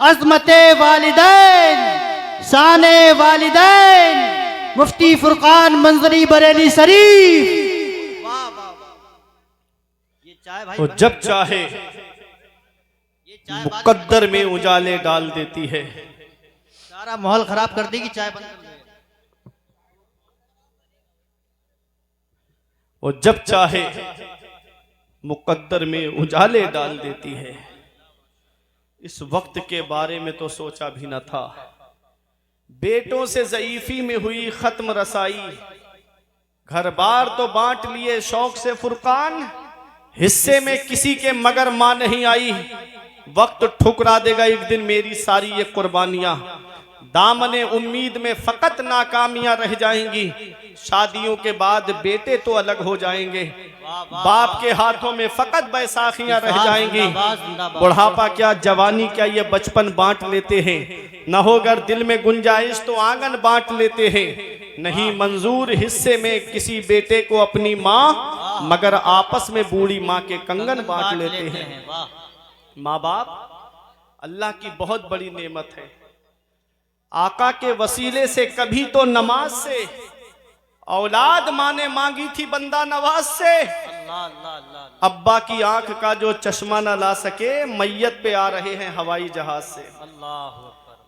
अज़मते वालिदैन, शाने वालिदैन, मुफ्ती फुरकान मंजरी बरेली शरीफ। वाह वाह वाह, ये चाय भाई वो जब चाहे ये चाय मुकद्दर में उजाले डाल देती है। सारा माहौल खराब कर देगी, चाय बंद कर दे। वो जब चाहे मुकद्दर में उजाले डाल देती है। इस वक्त के बारे में तो सोचा भी न था, बेटों से ज़ईफी में हुई खत्म रसाई, घर बार तो बांट लिए शौक से फुरकान, हिस्से में किसी के मगर मां नहीं आई, वक्त ठुकरा देगा एक दिन मेरी सारी ये कुर्बानियां, दामने उम्मीद में फकत नाकामियां रह जाएंगी, शादियों के बाद बेटे तो अलग हो जाएंगे, बाप के हाथों में फकत बैसाखियां रह जाएंगी, बुढ़ापा क्या जवानी क्या ये बचपन बांट लेते हैं, न हो अगर दिल में गुंजाइश तो आंगन बांट लेते हैं, नहीं मंजूर हिस्से में किसी बेटे को अपनी माँ, मगर आपस में बूढ़ी माँ के कंगन बांट लेते हैं। माँ बाप अल्लाह की बहुत बड़ी नेमत है, आका के वसीले से कभी तो नमाज से, औलाद माँ ने मांगी थी बंदा नवाज से, अब्बा की आंख का जो चश्मा न ला सके, मैयत पे आ रहे हैं हवाई जहाज से।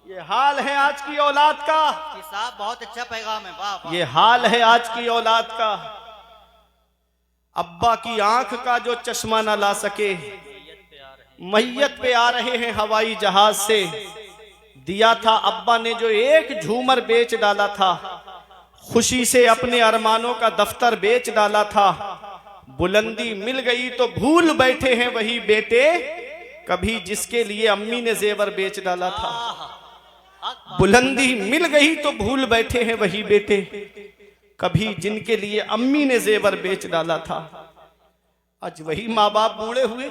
ये हाल है आज की औलाद का। साहब बहुत अच्छा पैगाम है, वाह वाह। ये हाल है आज की औलाद का, अब्बा की आंख का जो चश्मा न ला सके, मैयत पे आ रहे हैं हवाई जहाज से। दिया था अब्बा ने जो एक झूमर बेच डाला था, खुशी से अपने अरमानों का दफ्तर बेच डाला था, बुलंदी मिल गई तो भूल बैठे हैं वही बेटे, कभी जिसके लिए अम्मी ने जेवर बेच डाला था। बुलंदी मिल गई तो भूल बैठे हैं वही बेटे, कभी जिनके लिए अम्मी ने जेवर बेच डाला था, आज वही माँ बाप बूढ़े हुए,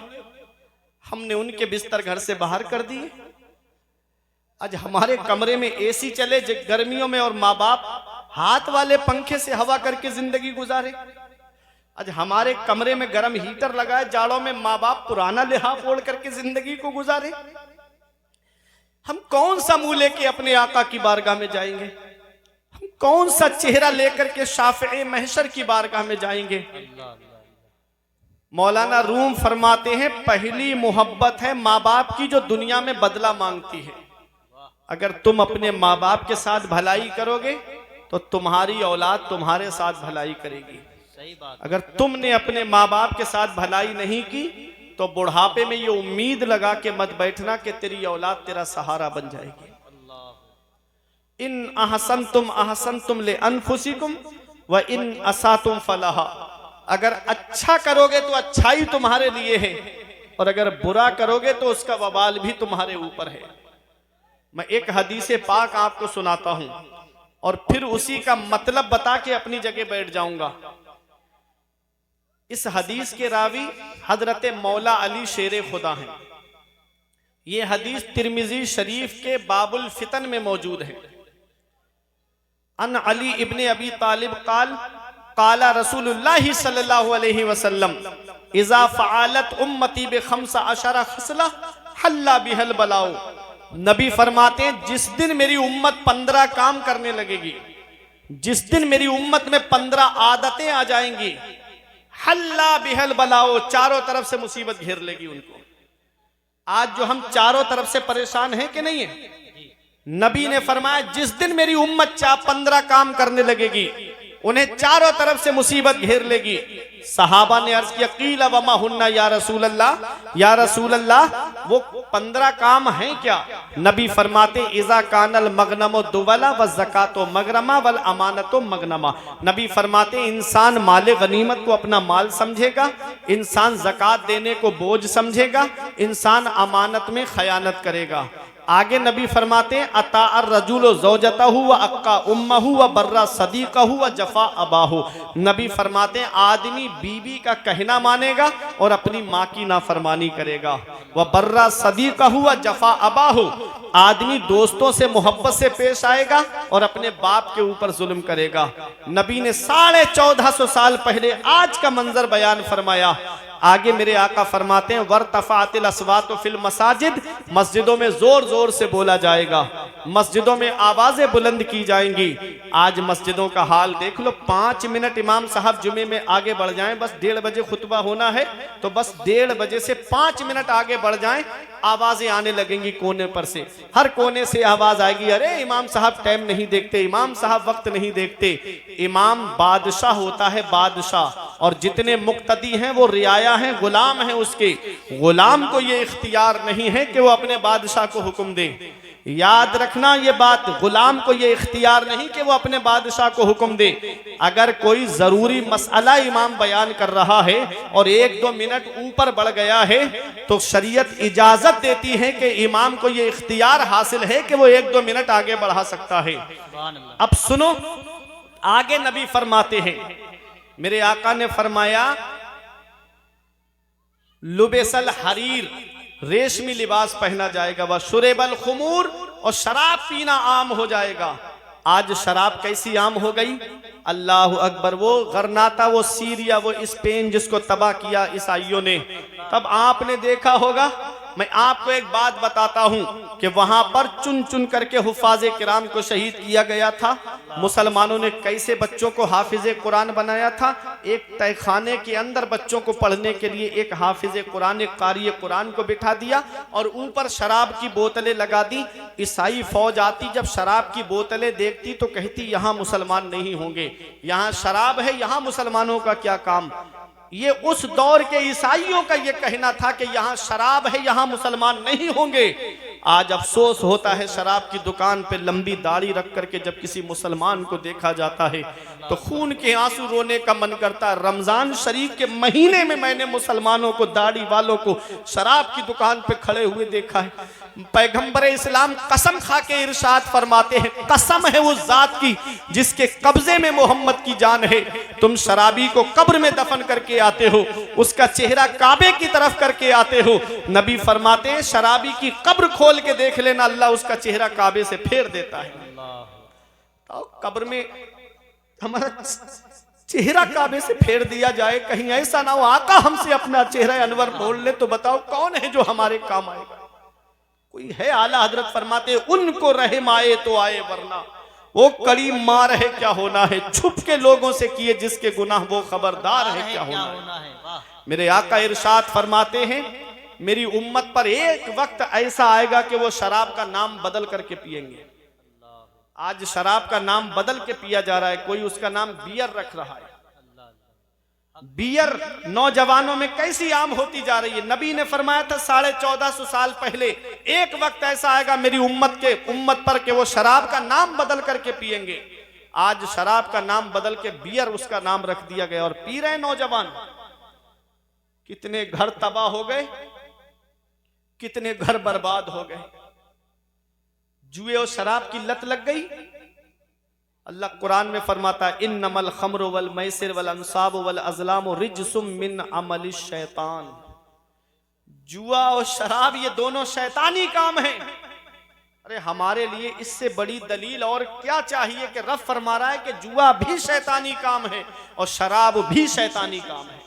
हमने उनके बिस्तर घर से बाहर कर दिए। आज हमारे कमरे में एसी चले गर्मियों में और माँ बाप हाथ वाले पंखे से हवा करके जिंदगी गुजारे। आज हमारे कमरे में गर्म हीटर लगाए, जाड़ों में माँ बाप पुराना लिहाफ ओढ़ करके जिंदगी को गुजारे। हम कौन सा मुंह लेके अपने आका की बारगाह में जाएंगे? हम कौन सा चेहरा लेकर के शाफ़िए महशर की बारगाह में जाएंगे? मौलाना रूम फरमाते हैं, पहली मोहब्बत है माँ बाप की जो दुनिया में बदला मांगती है। अगर तुम अपने माँ बाप के साथ भलाई करोगे तो तुम्हारी औलाद तुम्हारे साथ भलाई करेगी। सही बात। अगर तुमने अपने माँ बाप के साथ भलाई नहीं की तो बुढ़ापे में ये उम्मीद लगा के मत बैठना कि तेरी औलाद तेरा सहारा बन जाएगी। इन अहसनतुम ले अनफुसिकुम व इन असातुम फलाहा। अगर अच्छा करोगे तो अच्छाई तुम्हारे लिए है, और अगर बुरा करोगे तो उसका वबाल भी तुम्हारे ऊपर है। मैं एक हदीसे पाक आपको सुनाता हूं और फिर उसी का मतलब बता के अपनी जगह बैठ जाऊंगा। इस हदीस के रावी हजरत मौला अली शेर खुदा हैं। ये हदीस तिरमिजी शरीफ के बाबुल फितन में मौजूद है। अन अली इब्ने अबी तालिब काला रसूलुल्लाह सल्लल्लाहु अलैहि वसल्लम इज़ा फ़अलत उम्मती बिखम्सा अशरा खसला हल्ला बिहल बलाओ। नबी फरमाते हैं, जिस दिन मेरी उम्मत 15 काम करने लगेगी, जिस दिन मेरी उम्मत में 15 आदतें आ जाएंगी, हल्ला बिहल बलाओ, चारों तरफ से मुसीबत घेर लेगी उनको। आज जो हम चारों तरफ से परेशान हैं कि नहीं है, नबी ने फरमाया जिस दिन मेरी उम्मत 15 काम करने लगेगी, उन्हें चारों तरफ से मुसीबत घेर लेगी। सहाबा ने अर्ज किया, कीला वमा हुन्ना या रसूल अल्लाह, या रसूल अल्लाह, वो 15 काम हैं क्या? नबी फरमाते, इज़ा कानल मगनमो दुवला व ज़कातो मगरमा वल अमानतो मगनमा। नबी फरमाते, इंसान माले गनीमत को अपना माल समझेगा, इंसान ज़कात देने को बोझ समझेगा, इंसान अमानत में खयानत करेगा। आगे नबी फरमाते हैं, अता अर रजूलो ज़ौजतहु व अक्का उम्महु व बर्रा सदीक़हु व जफ़ा अबाहु। नबी फरमाते हैं, आदमी बीबी का कहना मानेगा और अपनी माँ की नाफरमानी करेगा। व बर्रा सदीक़हु व जफ़ा अबाहु, आदमी दोस्तों से मोहब्बत से पेश आएगा और अपने बाप के ऊपर जुल्म करेगा। नबी ने 1450 साल पहले आज का मंजर बयान फरमाया। आगे मेरे आका फरमाते हैं, वर्तफ़ातिल अस्वातु फिल मसाजिद, मस्जिदों में जोर जोर से बोला जाएगा, मस्जिदों में आवाजें बुलंद की जाएंगी। आज मस्जिदों का हाल देख लो। 5 मिनट इमाम साहब जुमे में आगे बढ़ जाएं, बस 1:30 बजे खुतबा होना है तो बस 1:30 बजे से 5 मिनट आगे बढ़ जाएं, आवाजें आने लगेंगी कोने पर से, हर कोने से आवाज आएगी, अरे इमाम साहब टाइम नहीं देखते, इमाम साहब वक्त नहीं देखते। इमाम बादशाह होता है, बादशाह, और जितने मुक्तदी हैं वो रियाया हैं, गुलाम हैं उसके। गुलाम को ये इख्तियार नहीं है कि वो अपने बादशाह को हुक्म दे। याद रखना ये बात, गुलाम को ये इख्तियार नहीं कि वो अपने बादशाह को हुक्म दे। अगर कोई जरूरी मसला इमाम बयान कर रहा है और 1-2 मिनट ऊपर बढ़ गया है तो शरीयत इजाजत देती है कि इमाम को ये इख्तियार हासिल है कि वो 1-2 मिनट आगे बढ़ा सकता है। अब सुनो, आगे नबी फरमाते हैं, मेरे आका ने फरमाया, लुबेसल हरीर, रेशमी लिबास पहना जाएगा, वह शुरेबल खुमूर, और शराब पीना आम हो जाएगा। आज शराब कैसी आम हो गई, अल्लाह अकबर। वो गरनाता, वो सीरिया, वो स्पेन जिसको तबाह किया ईसाइयों ने, तब आपने देखा होगा। मैं आपको एक बात बताता हूं कि वहां पर चुन चुन करके हुफाज़े किराम को शहीद किया गया था। मुसलमानों ने कैसे बच्चों को हाफिज़े कुरान बनाया था। एक तहखाने के अंदर बच्चों को पढ़ने के लिए एक हाफिज़े कुरान, एक कारी कुरान को बिठा दिया और ऊपर शराब की बोतलें लगा दी। ईसाई फौज आती, जब शराब की बोतलें देखती तो कहती यहाँ मुसलमान नहीं होंगे, यहाँ शराब है, यहाँ मुसलमानों का क्या काम। ये उस दौर के ईसाइयों का ये कहना था कि यहाँ शराब है, यहाँ मुसलमान नहीं होंगे। आज अफसोस होता है शराब की दुकान पे लंबी दाढ़ी रख करके जब किसी मुसलमान को देखा जाता है तो खून के आंसू रोने का मन करता है। रमजान शरीफ के महीने में मैंने मुसलमानों को, दाढ़ी वालों को शराब की दुकान पे खड़े हुए देखा है। पैगंबर इस्लाम कसम खा के इरशाद फरमाते हैं, कसम है उस जात की जिसके कब्जे में मोहम्मद की जान है, तुम शराबी को कब्र में दफन करके आते हो, उसका चेहरा काबे की तरफ करके आते हो। नबी फरमाते हैं शराबी की कब्र खोल के देख लेना, अल्लाह उसका चेहरा काबे से फेर देता है। तो कब्र में हमारा चेहरा काबे से फेर दिया जाए, कहीं ऐसा ना हो आका हमसे अपना चेहरा अनवर बोल ले, तो बताओ कौन है जो हमारे काम आएगा? कोई है? आला हजरत फरमाते उनको रहम आए तो आए, वरना वो कड़ी मार है क्या होना है। छुप के लोगों से किए जिसके गुनाह वो खबरदार है क्या होना है। मेरे आका इरशाद फरमाते हैं मेरी उम्मत पर एक वक्त ऐसा आएगा कि वो शराब का नाम बदल करके पिएंगे। आज शराब का नाम बदल के पिया जा रहा है, कोई उसका नाम बियर रख रहा है। बियर नौजवानों में कैसी आम होती जा रही है। नबी ने फरमाया था 1450 साल पहले एक वक्त ऐसा आएगा मेरी उम्मत पर कि वो शराब का नाम बदल करके पिएंगे। आज शराब का नाम बदल के बियर उसका नाम रख दिया गया और पी रहे नौजवान। कितने घर तबाह हो गए, कितने घर बर्बाद हो गए। जुए और शराब की लत लग गई। अल्लाह कुरान में फरमाता है इन्नमल खम्रु वल मैसिर वल अंसाब वल अज़लाम रिज्सुम मिन अमलिश शैतान। जुआ और शराब ये दोनों शैतानी काम है। अरे हमारे लिए इससे बड़ी दलील और क्या चाहिए कि रब फरमा रहा है कि जुआ भी शैतानी काम है और शराब भी शैतानी काम है।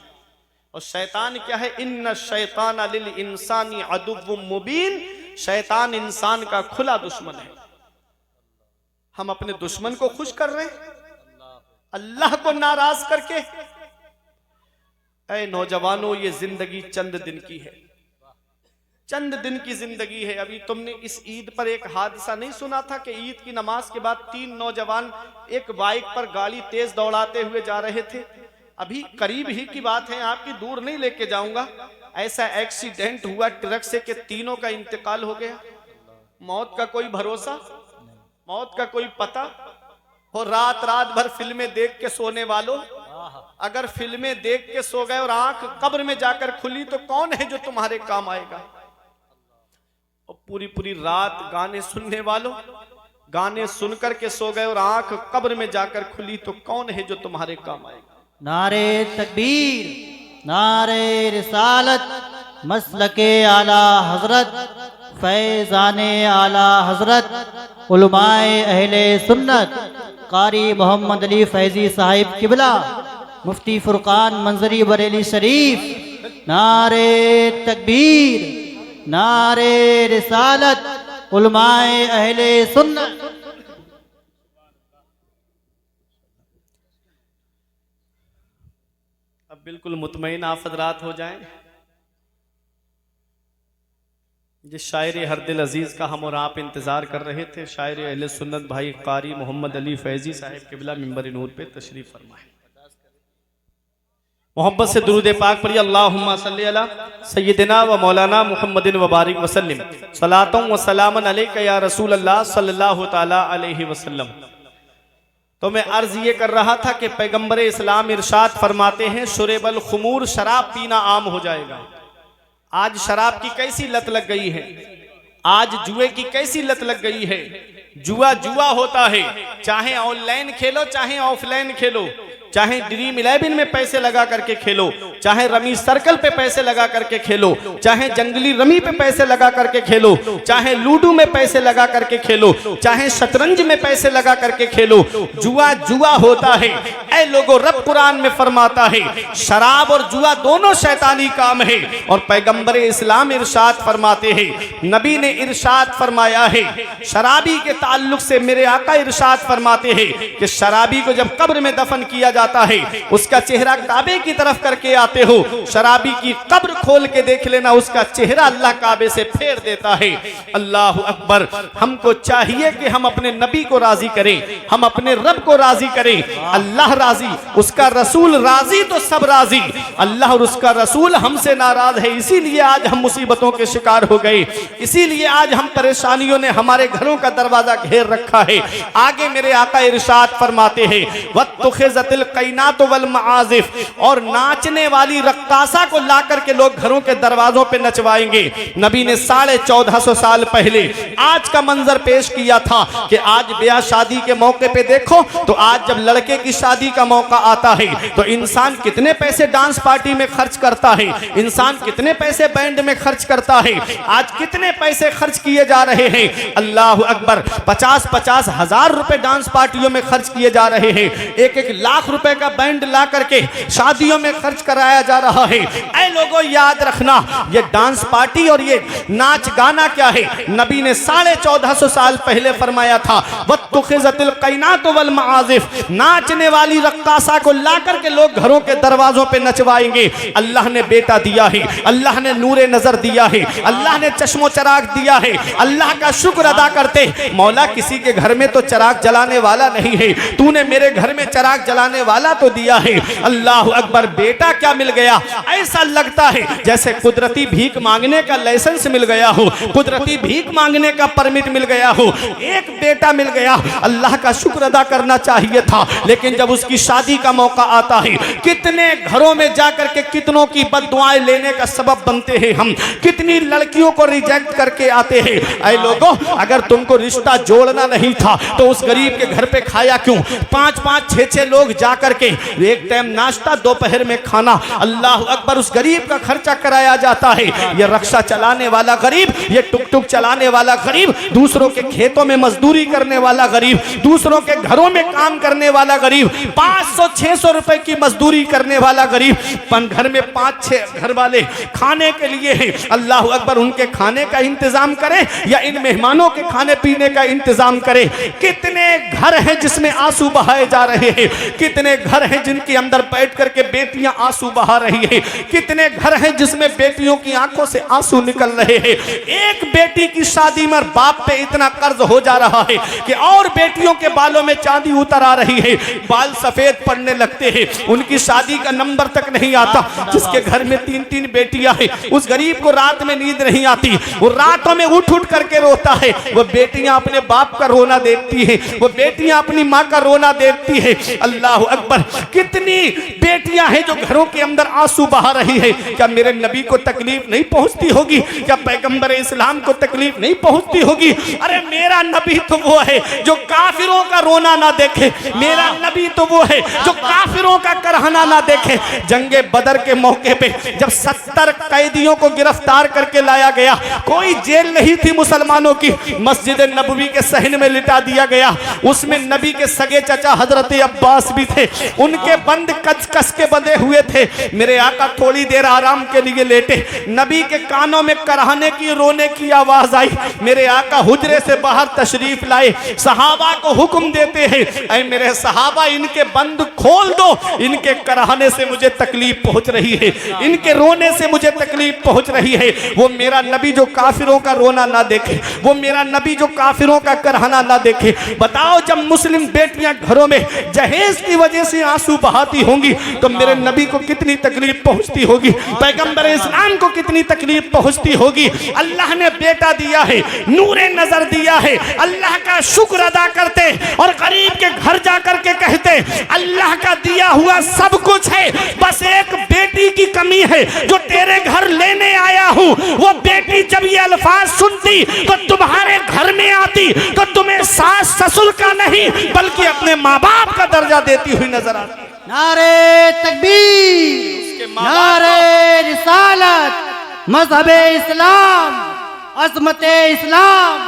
और शैतान क्या है? इन्न शैतान लिल इंसानी अदुव्वुम मुबीन। शैतान इंसान का खुला दुश्मन है। हम अपने दुश्मन को खुश कर रहे हैं अल्लाह को नाराज करके। ऐ नौजवानों, ये जिंदगी चंद दिन की है, चंद दिन की जिंदगी है। अभी तुमने इस ईद पर एक हादसा नहीं सुना था कि ईद की नमाज के बाद 3 नौजवान एक बाइक पर गाड़ी तेज दौड़ाते हुए जा रहे थे। अभी करीब ही की बात है, आपकी दूर नहीं लेके जाऊंगा। ऐसा एक्सीडेंट हुआ ट्रक से कि तीनों का इंतकाल हो गया। मौत का कोई भरोसा, मौत का कोई पता हो। रात रात भर फिल्में देख के सोने वालों, अगर फिल्में देख के सो गए और आंख कब्र में जाकर खुली तो कौन है जो तुम्हारे काम आएगा? और पूरी पूरी रात गाने सुनने वालों, गाने सुनकर के सो गए और आंख कब्र में जाकर खुली तो कौन है जो तुम्हारे काम आएगा? नारे तकबीर, नारे रिसालत, मसलके आला हजरत, फैज़ाने आला हजरत, उलमाए अहले सुन्नत, कारी मोहम्मद अली फैजी साहिब किबला, मुफ्ती फुरकान मंजरी बरेली शरीफ। नारे तकबीर, नारे रिसालत, उलमाए अहले सुन्नत। अब बिल्कुल मुतमईन आप हज़रात हो जाएं। जिस शायर हर दिल अजीज़ का हम और आप इंतज़ार कर रहे थे, शायर अहले सुन्नत भाई कारी मोहम्मद अली फैजी साहिब किबला मिंबर नूर पे तशरीफ़ फरमाए। मोहब्बत से दुरूद पाक पढ़िए। अल्लाहुम्मा सल्ली अला सय्यिदिना व मौलाना मुहम्मदिन व बारिक वसल्लिम सलातुम व सलामन अलैका या रसूल अल्लाह सल्लल्लाहु तआला अलैहि वसल्लम। तो मैं अर्ज ये कर रहा था कि पैगंबर इस्लाम इरशाद फरमाते हैं शुरेबल खुमूर, शराब पीना आम हो जाएगा। आज शराब की कैसी लत लग गई है, आज जुए की कैसी लत लग गई है। जुआ जुआ होता है, चाहे ऑनलाइन खेलो चाहे ऑफलाइन खेलो, चाहे ड्रीम 11 में पैसे लगा करके खेलो, चाहे रमी सर्कल पे पैसे लगा करके खेलो, चाहे जंगली रमी पे पैसे लगा करके खेलो, चाहे लूडो में पैसे लगा करके खेलो, चाहे शतरंज में पैसे लगा करके खेलो, जुआ जुआ होता है। ऐ लोगों, रब कुरान में फरमाता है शराब और जुआ दोनों शैतानी काम है। और पैगंबर इस्लाम इरशाद फरमाते हैं, नबी ने इरशाद फरमाया है शराबी के ताल्लुक से, मेरे आका इरशाद फरमाते हैं कि शराबी को जब कब्र में दफन किया जाता है, उसका चेहरा काबे की तरफ करके आते हो, शराबी की कब्र खोल के देख लेना, उसका चेहरा अल्लाह काबे से फेर देता है। अल्लाह अकबर। हमको चाहिए कि हम अपने नबी को राजी करें, हम अपने रब को राजी करें। अल्लाह राजी, उसका रसूल राजी तो सब राजी। अल्लाह और उसका रसूल हमसे नाराज है, इसीलिए आज हम मुसीबतों के शिकार हो गए, इसीलिए आज हम परेशानियों ने हमारे घरों का दरवाजा घेर रखा है। आगे मेरे आका इरशाद फरमाते हैं, वत्तुखिज़तिल क़ैनात वल मआज़िफ़, और नाचने वाली रक्कासा को ला करके लोग घरों के दरवाजों पे नचवाएंगे। नबी ने 1450 साल पहले आज का मंजर पेश किया था कि आज ब्याह शादी के मौके पे देखो तो आज जब लड़के की शादी का मौका आता है तो इंसान कितने पैसे डांस पार्टी में खर्च करता है, इंसान कितने पैसे बैंड में खर्च करता है, आज कितने पैसे खर्च किए जा रहे हैं। अल्लाह अकबर। 50-50 हजार रुपए डांस पार्टियों में खर्च किए जा रहे हैं, 1-1 लाख रुपए का बैंड ला करके शादियों में खर्च कराया जा रहा है। ऐ लोगों, याद रखना, ये डांस पार्टी और ये नाच गाना क्या है। नबी ने 1450 साल पहले फरमाया था, वत्तुखिज़तिल क़ैनात वल मआज़िफ़, नाचने वाली रक्कासा को ला करके लोग घरों के दरवाजों पे नचवाएंगे। अल्लाह ने बेटा दिया है, अल्लाह ने नूरे नजर दिया है, अल्लाह ने चश्मो चराग दिया है। अल्लाह का शुक्र अदा करते, मौला किसी के घर में तो चराग जलाने वाला नहीं है, तूने मेरे घर में चराग जलाने वाला तो दिया है। अल्लाह अकबर। बेटा क्या मिल गया, ऐसा लगता है जैसे कुदरती भीख मांगने का लाइसेंस मिल गया हो, कुदरती भीख मांगने का परमिट मिल गया हो। एक बेटा मिल गया, अल्लाह का शुक्र अदा करना चाहिए था, लेकिन जब उसकी शादी का मौका आता है, कितने घरों में जाकर के कितनों की बद्दुआएं लेने का सबब बनते हैं हम, कितनी लड़कियों को रिजेक्ट करके आते हैं। ऐ लोगों, अगर तुमको रिश्ता जोड़ना नहीं था तो उस गरीब के घर पे खाया क्यों? 5-5, 6-6 लोग जाकर के एक टाइम नाश्ता, दोपहर में खाना। अल्लाह अकबर। उस गरीब का खर्चा कराया जाता है। ये रक्षा चलाने वाला गरीब, ये टुक टुक चलाने वाला गरीब, दूसरों के खेतों में मजदूरी करने वाला गरीब, दूसरों के घरों में काम करने वाला गरीब, 500-600 रुपए की मजदूरी करने वाला गरीब, घर में 5-6 घर वाले खाने के लिए हैं। अल्लाह अकबर। उनके खाने का इंतजाम करें या इन मेहमानों के खाने पीने का इंतजाम करें। कितने घर हैं जिसमें आंसू बहाए जा रहे हैं, कितने घर हैं जिनके अंदर बैठ करके बेटियां आंसू बहा रही है, कितने घर हैं जिसमें बेटियों की आंखों से आंसू निकल रहे हैं। एक बेटी की शादी में बाप पे इतना कर्ज हो जा रहा है कि और बेटियों के बालों में चांदी उतर आ रही है, बाल सफेद पड़ने लगते हैं, उनकी शादी का नंबर तक नहीं आता। जिसके घर में 3-3 बेटियां हैं, उस गरीब को रात में नींद नहीं आती, वो रातों में उठ उठ करके रोता है। वो बेटियां अपने बाप का रोना देखती हैं, वो बेटियां अपनी माँ का रोना देखती है। अल्लाह अकबर। कितनी बेटियां हैं जो घरों के अंदर आंसू बहा रही है। क्या मेरे नबी को तकलीफ नहीं पहुंचती होगी? क्या पैगंबर इस्लाम को तकलीफ नहीं पहुंचती होगी? अरे मेरा नबी तो वो है जो काफिरों का रोना ना देखे, मेरा नबी तो वो है जो काफिरों का करहना ना देखे। जंगे बदर के मौके पे जब 70 कैदियों को गिरफ्तार करके लाया गया, कोई जेल नहीं थी मुसलमानों की, मस्जिद नबवी के सहन में लिटा दिया गया। उसमें नबी के सगे चचा हजरत अब्बास भी थे, उनके बंद कस कस के बंधे हुए थे। मेरे आका थोड़ी देर आराम के लिए लेटे, नबी के कानों में करहाने की, रोने की आवाज आई। मेरे आका हुजरे से बाहर तशरीफ लाए, सहाबा को हुक्म देते हैं, ऐ मेरे सहाबा इनके बंद खोल दो, इनके करहाने से मुझे तकलीफ पहुंच रही है, इनके रोने से मुझे तकलीफ पहुंच रही है। वो मेरा नबी जो काफिरों का रोना ना देखे, वो मेरा नबी जो काफिरों का करहाना ना देखे। बताओ, जब मुस्लिम बेटियां घरों में जहेज की वजह से आंसू बहाती होंगी तो मेरे नबी को कितनी तकलीफ पहुंचती होगी, पैगंबर इस्लाम को कितनी तकलीफ पहुंचती होगी। अल्लाह ने बेटा दिया है, नूरे नजर दिया है, अल्लाह का शुक्र अदा करते और गरीब के घर जाकर के कहते अल्लाह का दिया हुआ सब कुछ है, बस एक बेटी की कमी है जो तेरे घर लेने आया हूं। वो बेटी जब ये अल्फाज सुनती तो तुम्हारे घर में आती तो तुम्हें सास ससुर का नहीं बल्कि अपने माँ बाप का दर्जा देती हुई नजर आती। नारे तकबीर, नारे रिसालत, मजहबे इस्लाम, अज़मते इस्लाम।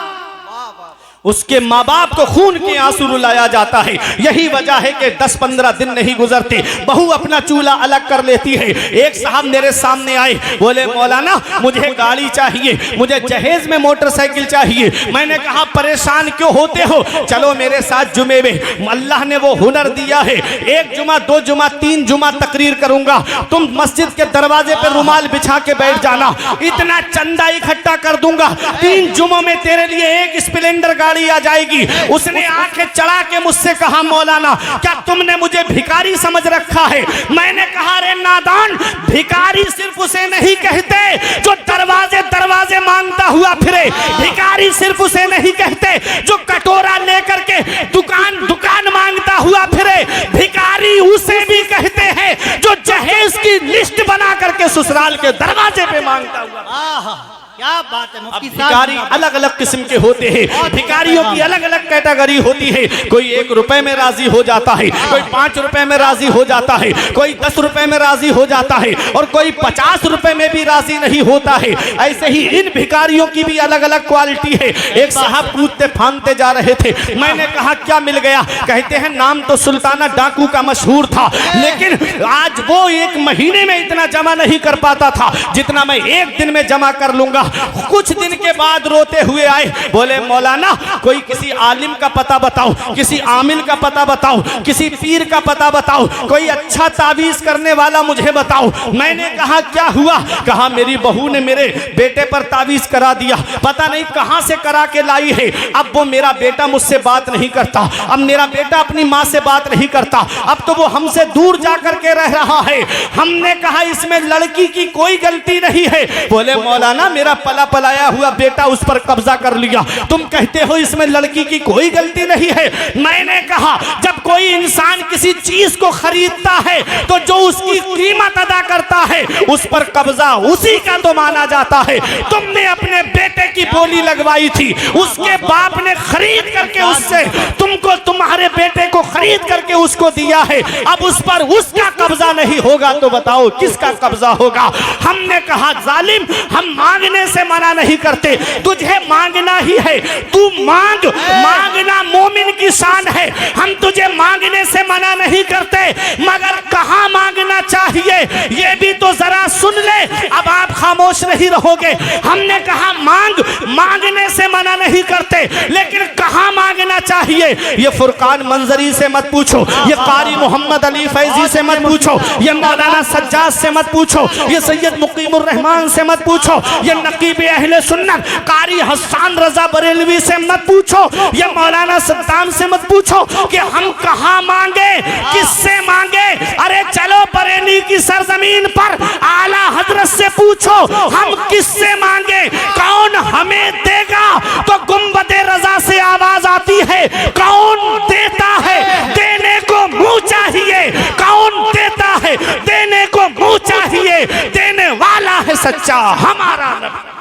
उसके माँ बाप को खून के आंसू रुलाया जाता है। यही वजह है कि 10-15 दिन नहीं गुजरते, बहू अपना चूल्हा अलग कर लेती है। एक साहब मेरे सामने आए, बोले मौलाना मुझे गाड़ी चाहिए, मुझे जहेज में मोटरसाइकिल चाहिए। मैंने कहा परेशान क्यों होते हो, चलो मेरे साथ जुमे में, अल्लाह ने वो हुनर दिया है, 1 जुमा 2 जुमा 3 जुमा तकरीर करूंगा, तुम मस्जिद के दरवाजे पर रुमाल बिछा के बैठ जाना, इतना चंदा इकट्ठा कर दूंगा, 3 जुमों में तेरे लिए 1 स्प्लेंडर गाड़ी आ जाएगी। उसने आंखें चढ़ा के मुझसे कहा मौलाना क्या तुमने मुझे भिखारी समझ रखा है। मैंने कहा रे नादान, भिखारी सिर्फ उसे नहीं कहते जो दरवाजे दरवाजे मांगता हुआ फिरे, भिखारी सिर्फ उसे नहीं कहते जो कटोरा लेकर के दुकान दुकान मांगता हुआ फिरे, भिखारी उसे भी कहते हैं जो जहेज की लिस्ट बना करके ससुराल के दरवाजे पे मांगता हुआ। क्या बात है मुफ्ती साहब। भिखारी अलग अलग किस्म के होते हैं, भिखारियों की अलग अलग कैटेगरी होती है। कोई 1 रुपए में राजी हो जाता है, कोई 5 रुपए में राजी हो जाता है, कोई 10 रुपए में राजी हो जाता है और कोई 50 रुपए में भी राजी नहीं होता है। ऐसे ही इन भिखारियों की भी अलग अलग क्वालिटी है। एक साहब कूदते फांदते जा रहे थे, मैंने कहा क्या मिल गया, कहते हैं नाम तो सुल्ताना डाकू का मशहूर था, लेकिन आज वो 1 महीने में इतना जमा नहीं कर पाता था जितना मैं 1 दिन में जमा कर लूंगा। कुछ दिन के बाद रोते हुए आए, बोले मौलाना कोई किसी आलिम का पता बताओ, किसी आमिल का पता बताओ, किसी पीर का पता बताओ, कोई अच्छा तावीज करने वाला मुझे बताओ। मैंने कहा क्या हुआ, कहा मेरी बहू ने मेरे बेटे पर तावीज करा दिया, पता नहीं कहां से करा के लाई है। अब वो मेरा बेटा मुझसे बात नहीं करता, अब मेरा बेटा अपनी माँ से बात नहीं करता, अब तो वो हमसे दूर जा करके रह रहा है। हमने कहा इसमें लड़की की कोई गलती नहीं है। बोले मौलाना मेरा पला पलाया हुआ बेटा उस पर कब्जा कर लिया, तुम कहते हो इसमें लड़की की कोई गलती नहीं है। मैंने कहा जब कोई इंसान किसी चीज को खरीदता है तो जो उसकी कीमत अदा करता है उस पर कब्जा उसी का तो माना जाता है। तुमने अपने बेटे की बोली लगवाई थी, उसके बाप ने खरीद करके उससे तुमको तुम्हारे बेटे को खरीद करके उसको दिया है, अब उस पर उसका कब्जा नहीं होगा तो बताओ किसका कब्जा होगा। हमने कहा जालिम हम मांगने से मना नहीं करते, तुझे मांगना ही है, तू मांग, मांगना मोमिन की शान है। हम तुझे मांगने से मना नहीं करते, मगर कहां मांगना चाहिए ये भी तो जरा सुन ले। अब आप खामोश नहीं रहोगे। हमने कहा मांग, मांगने से मना नहीं करते, लेकिन कहां मांगना चाहिए ये फुरकान मंजरी से मत पूछो, ये कारी मोहम्मद अली फैजी से मत पूछो, ये मौलाना सज्जाद से मत पूछो, ये सैयद मुकीमुर रहमान से मत पूछो, ये नकीब अहले सुन्नत कारी हसन रजा बरेलवी से मत पूछो, ये मौलाना सद्दाम से मत पूछो कि हम कहां मांगे, किससे मांगे। अरे चलो बरेली की सरजमीन पर आला हजरत से पूछो हम किससे मांगे, कौन हमें देगा। तो गुंबदे रजा से आवाज आती है कौन देता है, देने को मुंह चाहिए, कौन देता है, देने को मुंह चाहिए, देने वाला है सच्चा हमारा नबी।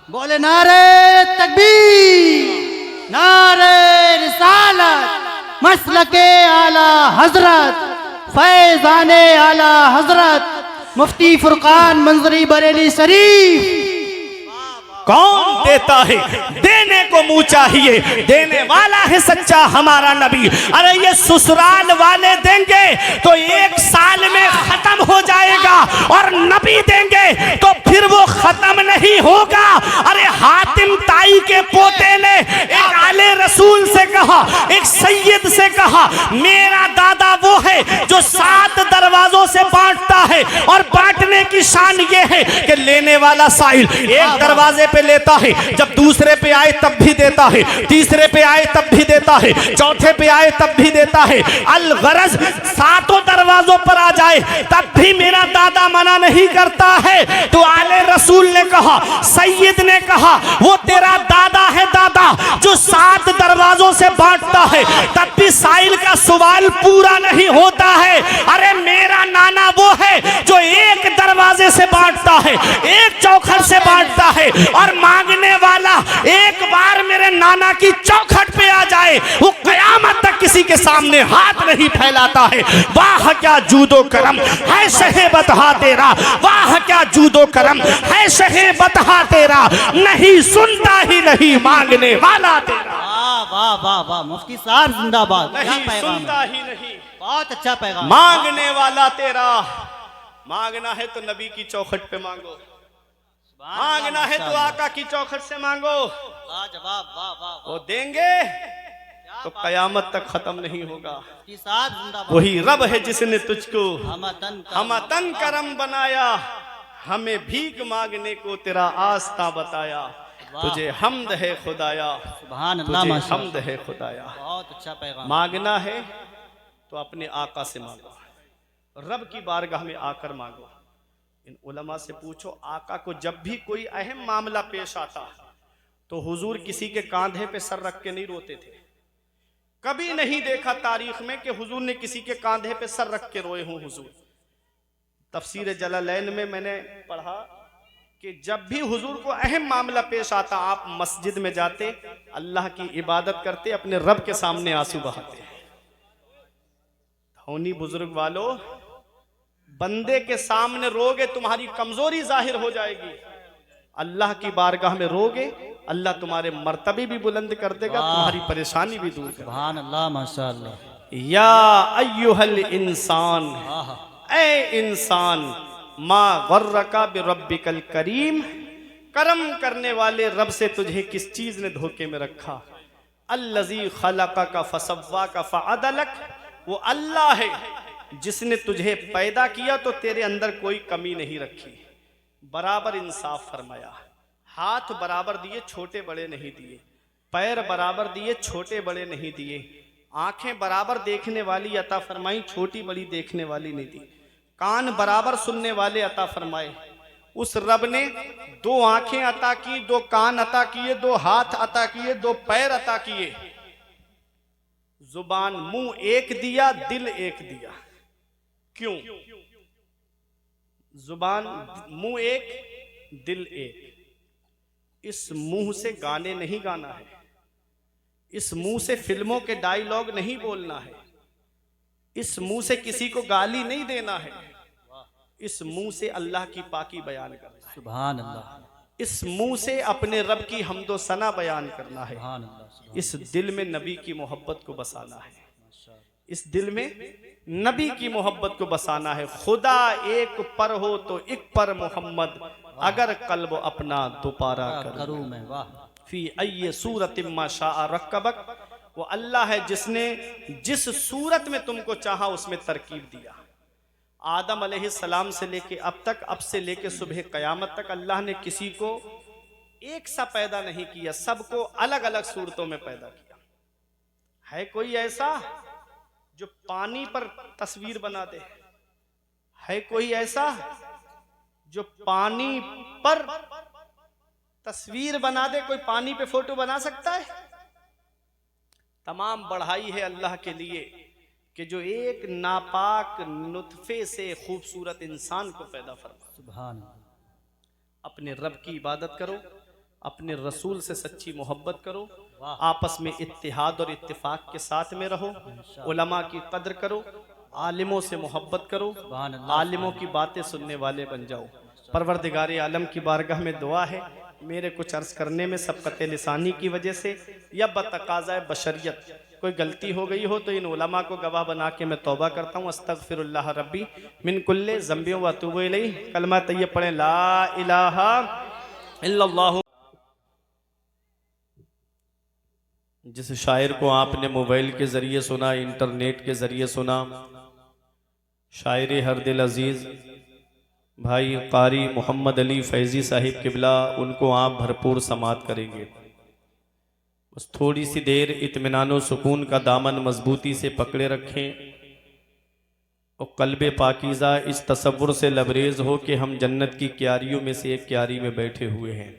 बोले नारे तकबीर, नारे रिसालत, मसलके आला हजरत, फैजाने आला हजरत मुफ्ती फुरकान मंजरी बरेली शरीफ। कौन देता है, देने को मुंह चाहिए, देने वाला है सच्चा हमारा नबी। अरे ये ससुराल वाले देंगे तो 1 साल में खत्म हो जाएगा और नबी देंगे तो फिर वो खत्म नहीं होगा। अरे हातिम ताई के पोते ने एक आले रसूल से कहा, एक सैयद से कहा मेरा दादा वो है जो 7 दरवाजों से बांटता है और बांटने की शान ये है कि लेने वाला साइल एक दरवाजे पे लेता है, जब दूसरे पे आए तब भी देता है, तीसरे पे आए तब भी देता है, चौथे पे आए तब भी देता है। अल गरज 7 दरवाजों पर आ जाए तब भी मेरा दादा मना नहीं करता है। तो आले रसूल ने कहा, सैयद ने कहा वो तेरा दादा है दादा जो 7 दरवाजे दरवाजों से बांटता है, तब भी साइल का सवाल पूरा नहीं होता है। अरे मेरा नाना वो है जो एक दरवाजे से बांटता है, एक चौखट से बांटता है, और मांगने वाला एक बार मेरे नाना की चौखट पे आ जाए वो कयामत तक किसी के सामने हाथ नहीं फैलाता है। वाह क्या जूदो करम है शहे बतहा तेरा, वाह क्या जूदो करम है शहे बतहा तेरा, नहीं सुनता ही नहीं मांगने वाला तेरा। वाह वाह वाह वाह, मुफ्ती साहब जिंदाबाद। क्या नहीं पैगाम सुनता है, ही नहीं, बहुत अच्छा पैगाम। मांगने वाला तेरा। मांगना है तो नबी की चौखट पे मांगो, मांगना है तो आका की चौखट से मांगो, जवाब वाह वाह वो देंगे तो कयामत तक खत्म नहीं होगा। मुफ्ती साहब जिंदाबाद। वही रब है जिसने तुझको हम तन करम बनाया, हमें भीख मांगने को तेरा आस्था बताया। तुझे हमद है खुदाया, सुभान अल्लाह, तुझे माशाअल्लाह। हमद है खुदाया। बहुत अच्छा पैगाम। मांगना है तो अपने आका से मांगो, रब की बारगाह में आकर मांगो। इन उलमा से पूछो, आका को जब भी कोई अहम मामला पेश आता तो हुजूर किसी के कांधे पे सर रख के नहीं रोते थे। कभी नहीं देखा तारीख में कि हुजूर ने किसी के कांधे पे सर रख के रोए हों हुजूर। तफसीर जलालैन में मैंने पढ़ा कि जब भी हुजूर को अहम मामला पेश आता, आप मस्जिद में जाते, अल्लाह की इबादत करते, अपने रब के सामने आंसू बहाते। धोनी बुजुर्ग वालों, बंदे के सामने रोगे तुम्हारी कमजोरी जाहिर हो जाएगी, अल्लाह की बारगाह में रोगे अल्लाह तुम्हारे मर्तबे भी बुलंद कर देगा, तुम्हारी परेशानी भी दूर कर। सुभान अल्लाह, माशाअल्लाह। या अय्युहल इंसान, ए इंसान, मा गर्रका बिरब्बिकल करीम, करम करने वाले रब से तुझे किस चीज ने धोखे में रखा। अल्लज़ी खलक़का फसव्वाका फअदलक, वो अल्लाह है जिसने तुझे पैदा किया तो तेरे अंदर कोई कमी नहीं रखी, बराबर इंसाफ फरमाया। हाथ बराबर दिए, छोटे बड़े नहीं दिए, पैर बराबर दिए, छोटे बड़े नहीं दिए, आंखें बराबर देखने वाली अता फरमाई, छोटी बड़ी देखने वाली नहीं दी, कान बराबर सुनने वाले अता फरमाए। उस रब ने 2 आंखें अता की, 2 कान अता किए, 2 हाथ अता किए, 2 पैर अता किए, जुबान मुंह एक दिया, दिल एक दिया। क्यों? जुबान मुंह एक, दिल एक। इस मुंह से गाने नहीं गाना है, इस मुंह से फिल्मों के डायलॉग नहीं बोलना है, इस मुंह से किसी को गाली नहीं देना है, इस मुंह से अल्लाह की पाकी बयान करना है। सुभान अल्लाह। इस मुंह से अपने रब की हम्दो सना बयान करना है। सुभान अल्लाह। इस दिल में नबी की मोहब्बत को बसाना है, इस दिल में नबी की मोहब्बत को बसाना है। खुदा एक पर हो तो एक पर मोहम्मद, अगर कल्ब अपना दोबारा करूं मैं। वाह। फी अय्य सूरत मा शाअ रक्कबक, वो अल्लाह है जिसने जिस सूरत में तुमको चाहा उसमें तरकीब दिया। आदम अलैहिस्सलाम से लेके अब तक, अब से लेके सुबह कयामत तक अल्लाह ने किसी को एक सा पैदा नहीं किया, सबको अलग अलग सूरतों में पैदा किया। है कोई ऐसा जो पानी पर तस्वीर बना दे? है कोई ऐसा जो पानी पर तस्वीर बना दे? कोई पानी पे फोटो बना सकता है? तमाम बढ़ाई है अल्लाह के लिए कि जो एक नापाक नुतफे से खूबसूरत इंसान को पैदा फरमा। सुभान। अपने रब की इबादत करो, अपने रसूल से सच्ची मोहब्बत करो, आपस में इत्तिहाद और इत्तिफाक के साथ में रहो, उलमा की कद्र करो, आलिमों से मोहब्बत करो, आलिमों की बातें सुनने वाले बन जाओ। परवरदिगार आलम की बारगाह में दुआ है, मेरे कुछ अर्ज करने में सबकत लिसानी की वजह से या बतकाज़ाए बशरियत कोई गलती हो गई हो तो इन उलमा को गवाह बना के मैं तौबा करता हूँ। अस्तगफिरुल्लाह रब्बी मिन कुल्ले ज़ंबियों व अतूबु इलैह। कलमा तय्यब पढ़ें, ला इलाहा इल्लल्लाहु। जिस शायर को आपने मोबाइल के ज़रिए सुना, इंटरनेट के ज़रिए सुना, शायर हर दिल अजीज़ भाई कारी मोहम्मद अली फैज़ी साहिब किबला, उनको आप भरपूर समात करेंगे। बस थोड़ी सी देर इत्मीनान व सुकून का दामन मजबूती से पकड़े रखें और कल्बे पाकीज़ा इस तसव्वुर से लबरेज हो कि हम जन्नत की क्यारियों में से एक क्यारी में बैठे हुए हैं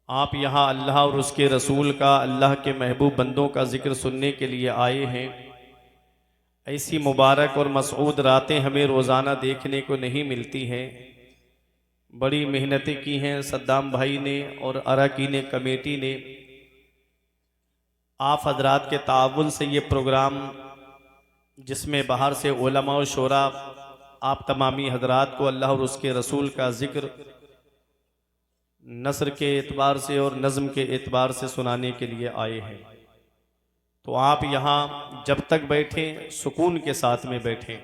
आप यहाँ अल्लाह और उसके रसूल का, अल्लाह के महबूब बंदों का जिक्र सुनने के लिए आए हैं। ऐसी मुबारक और मसऊद रातें हमें रोज़ाना देखने को नहीं मिलती हैं। बड़ी मेहनतें की हैं सद्दाम भाई ने और अरकान कमेटी ने। आप हजरात के ताउन से ये प्रोग्राम, जिसमें बाहर से उलमा और शोरा आप तमामी हजरात को अल्लाह और उसके रसूल का जिक्र नस्र के एतबार से और नज़्म के एतबार से सुनाने के लिए आए हैं, तो आप यहाँ जब तक बैठें सुकून के साथ में बैठें।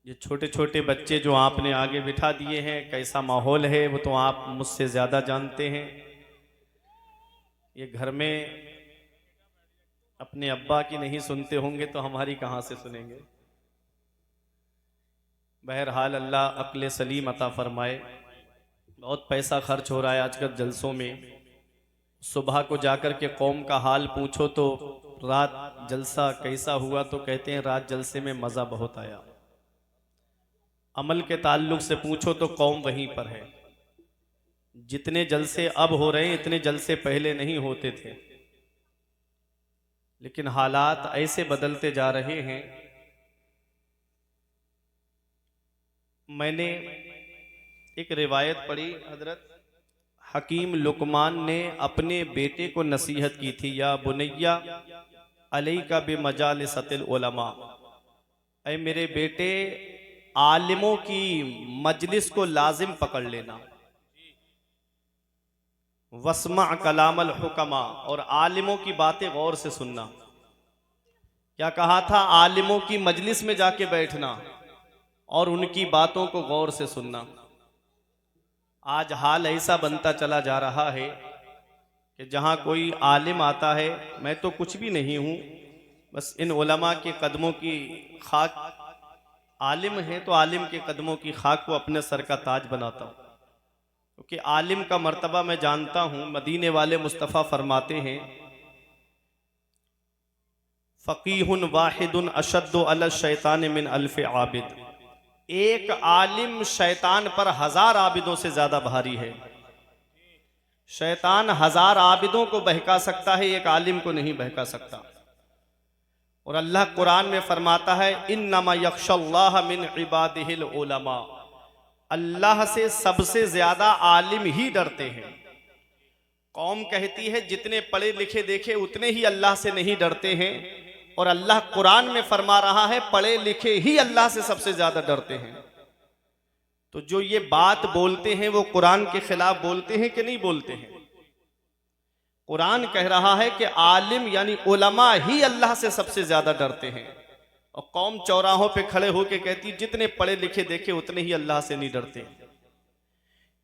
ये छोटे छोटे बच्चे जो आपने आगे बिठा दिए हैं, कैसा माहौल है वो तो आप मुझसे ज़्यादा जानते हैं। ये घर में अपने अब्बा की नहीं सुनते होंगे तो हमारी कहाँ से सुनेंगे। बहरहाल अल्लाह अक्ल सलीम अता फरमाए। बहुत पैसा खर्च हो रहा है आजकल जलसों में। सुबह को जाकर के कौम का हाल पूछो तो रात जलसा कैसा हुआ, तो कहते हैं रात जलसे में मज़ा बहुत आया। अमल के ताल्लुक से पूछो तो कौम वहीं पर है। जितने जलसे अब हो रहे हैं इतने जलसे पहले नहीं होते थे, लेकिन हालात ऐसे बदलते जा रहे हैं। मैंने एक रिवायत पढ़ी, हजरत हकीम लुकमान ने अपने बेटे को नसीहत की थी, या बुनैया अलैका बिमजालिसतिल उलमा, ऐ मेरे बेटे आलिमों की मजलिस को लाजिम पकड़ लेना। वस्मा कलामल हुकमा, और आलिमों की बातें गौर से सुनना। क्या कहा था? आलिमों की मजलिस में जाके बैठना और उनकी बातों को गौर से सुनना। आज हाल ऐसा बनता चला जा रहा है कि जहाँ कोई आलिम आता है, मैं तो कुछ भी नहीं हूँ, बस इन उलमा के कदमों की खाक, आलिम है तो आलिम के कदमों की खाक को अपने सर का ताज बनाता हूँ, क्योंकि आलिम का मर्तबा मैं जानता हूँ। मदीने वाले मुस्तफ़ा फरमाते हैं, फ़क़ीहुन वाहिदुन अशद्दु अला शैतान मिन अल्फ़ आबिद। एक आलिम शैतान पर 1000 आबिदों से ज्यादा भारी है। शैतान 1000 आबिदों को बहका सकता है, एक आलिम को नहीं बहका सकता। और अल्लाह कुरान में फरमाता है, इन्नमा यख्शल्लाह मिन इबादिहिल उलमा, अल्लाह से सबसे ज्यादा आलिम ही डरते हैं। कौम कहती है जितने पढ़े लिखे देखे उतने ही अल्लाह से नहीं डरते हैं, और अल्लाह कुरान में फरमा रहा है पढ़े लिखे ही अल्लाह से सबसे ज्यादा डरते हैं। तो जो ये बात बोलते हैं वो कुरान के खिलाफ बोलते हैं कि नहीं बोलते हैं? कुरान कह रहा है कि आलिम यानी उलमा ही अल्लाह से सबसे ज्यादा डरते हैं, और कौम चौराहों पे खड़े होके कहती जितने पढ़े लिखे देखे उतने ही अल्लाह से नहीं डरते।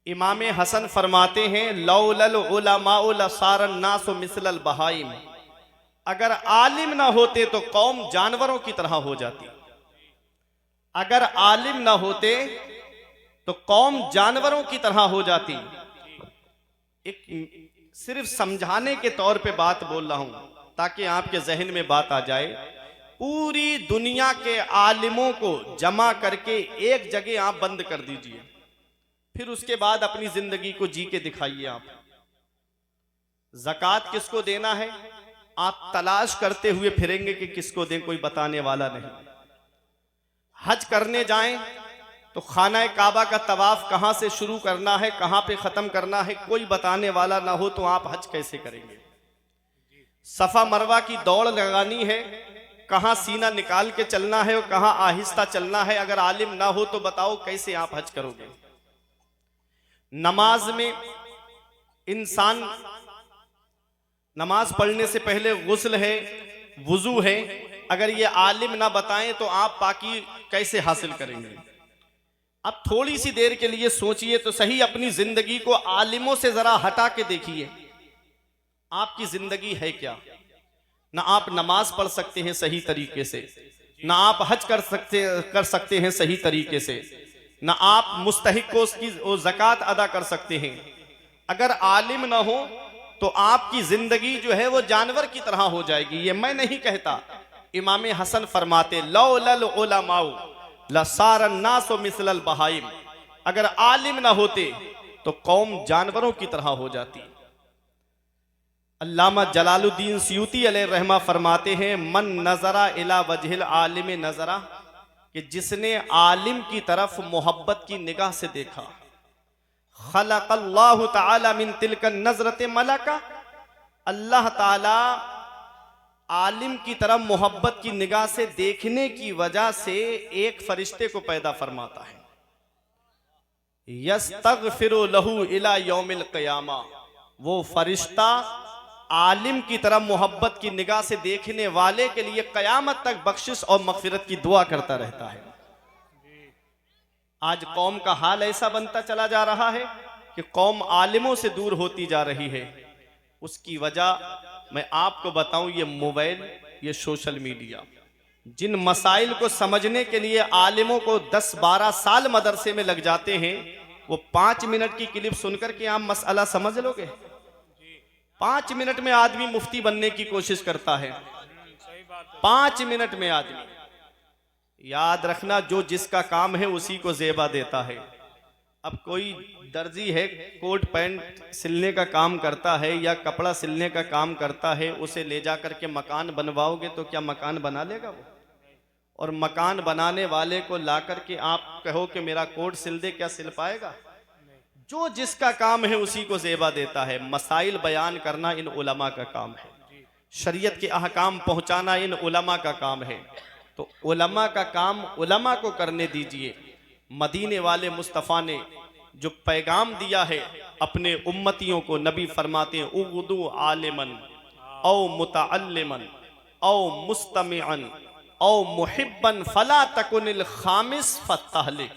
इमाम हसन फरमाते हैं, लौलल उलमाउ लसारन नासु मिसलल बहाइम, अगर आलिम ना होते तो कौम जानवरों की तरह हो जाती। अगर आलिम ना होते तो कौम जानवरों की तरह हो जाती। एक सिर्फ समझाने के तौर पे बात बोल रहा हूं ताकि आपके जहन में बात आ जाए। पूरी दुनिया के आलिमों को जमा करके एक जगह आप बंद कर दीजिए, फिर उसके बाद अपनी जिंदगी को जी के दिखाइए। आप ज़कात किसको देना है आप तलाश करते हुए फिरेंगे कि किसको दें, कोई बताने वाला नहीं। हज करने जाएं तो खाना काबा का तवाफ कहां से शुरू करना है, कहां पे खत्म करना है, कोई बताने वाला ना हो तो आप हज कैसे करेंगे। सफा मरवा की दौड़ लगानी है, कहां सीना निकाल के चलना है और कहां आहिस्ता चलना है, अगर आलिम ना हो तो बताओ कैसे आप हज करोगे। नमाज में इंसान नमाज पढ़ने से पहले गुस्ल है, वुजू है, अगर ये आलिम ना बताएं तो आप पाकी कैसे हासिल करेंगे। अब थोड़ी सी देर के लिए सोचिए तो सही, अपनी जिंदगी को आलिमों से जरा हटा के देखिए, आपकी जिंदगी है क्या। ना आप नमाज पढ़ सकते हैं सही तरीके से, ना आप हज कर सकते हैं सही तरीके से, ना आप मुस्तहिक को उसकी ज़कात अदा कर सकते हैं। अगर आलिम ना हो तो आपकी जिंदगी जो है वो जानवर की तरह हो जाएगी। ये मैं नहीं कहता, इमाम हसन फरमाते, लौलल उलमाउ लसारन नासु मिसलल बहाइम, अगर आलिम ना होते तो तो कौम जानवरों की तरह हो जाती। अल्लामा जलालुद्दीन सयूती अलैहि रहमा फरमाते हैं, मन नजरा इला वजहिल आलिम नजरा, कि जिसने आलिम की तरफ मोहब्बत की निगाह से देखा, खलक़ल्लाहु तआला मिन तिलकन नजरत मलका, अल्लाह ताला आलिम की तरफ मोहब्बत की निगाह से देखने की वजह से एक फरिश्ते को पैदा फरमाता है, यस्तगफिरु लहू इला यौमिल क़ियामा। वो फरिश्ता आलिम की तरफ मोहब्बत की निगाह से देखने वाले के लिए कयामत तक बख्शिश और मगफिरत की दुआ करता रहता है। आज कौम का हाल ऐसा बनता चला जा रहा है कि कौम आलिमों से दूर होती जा रही है। उसकी वजह मैं आपको बताऊं, ये मोबाइल, ये सोशल मीडिया। जिन मसाइल को समझने के लिए आलिमों को 10-12 साल मदरसे में लग जाते हैं, वो 5 मिनट की क्लिप सुनकर के आप मसला समझ लोगे? 5 मिनट में आदमी मुफ्ती बनने की कोशिश करता है। 5 मिनट में आदमी, याद रखना, जो जिसका काम है उसी को जेबा देता है। अब कोई दर्जी है, कोट पैंट सिलने का काम करता है या कपड़ा सिलने का काम करता है, उसे ले जा करके मकान बनवाओगे तो क्या मकान बना लेगा वो? और मकान बनाने वाले को ला करके आप कहो कि मेरा कोट सिल दे, क्या सिल पाएगा? जो जिसका काम है उसी को जेबा देता है। मसाइल बयान करना इन उलमा का काम है, शरीयत के अहकाम पहुंचाना इन उलमा का काम है। तो उलमा का काम उलमा को करने दीजिए। मदीने वाले मुस्तफ़ा ने जो पैगाम दिया है अपने उम्मतियों को, नबी फरमाते हैं, उगदू आलिमन औ मुतअल्लिमन औ मुस्तमिअन औ मुहिब्बन फला तकुनिल खामिस फतहलिक।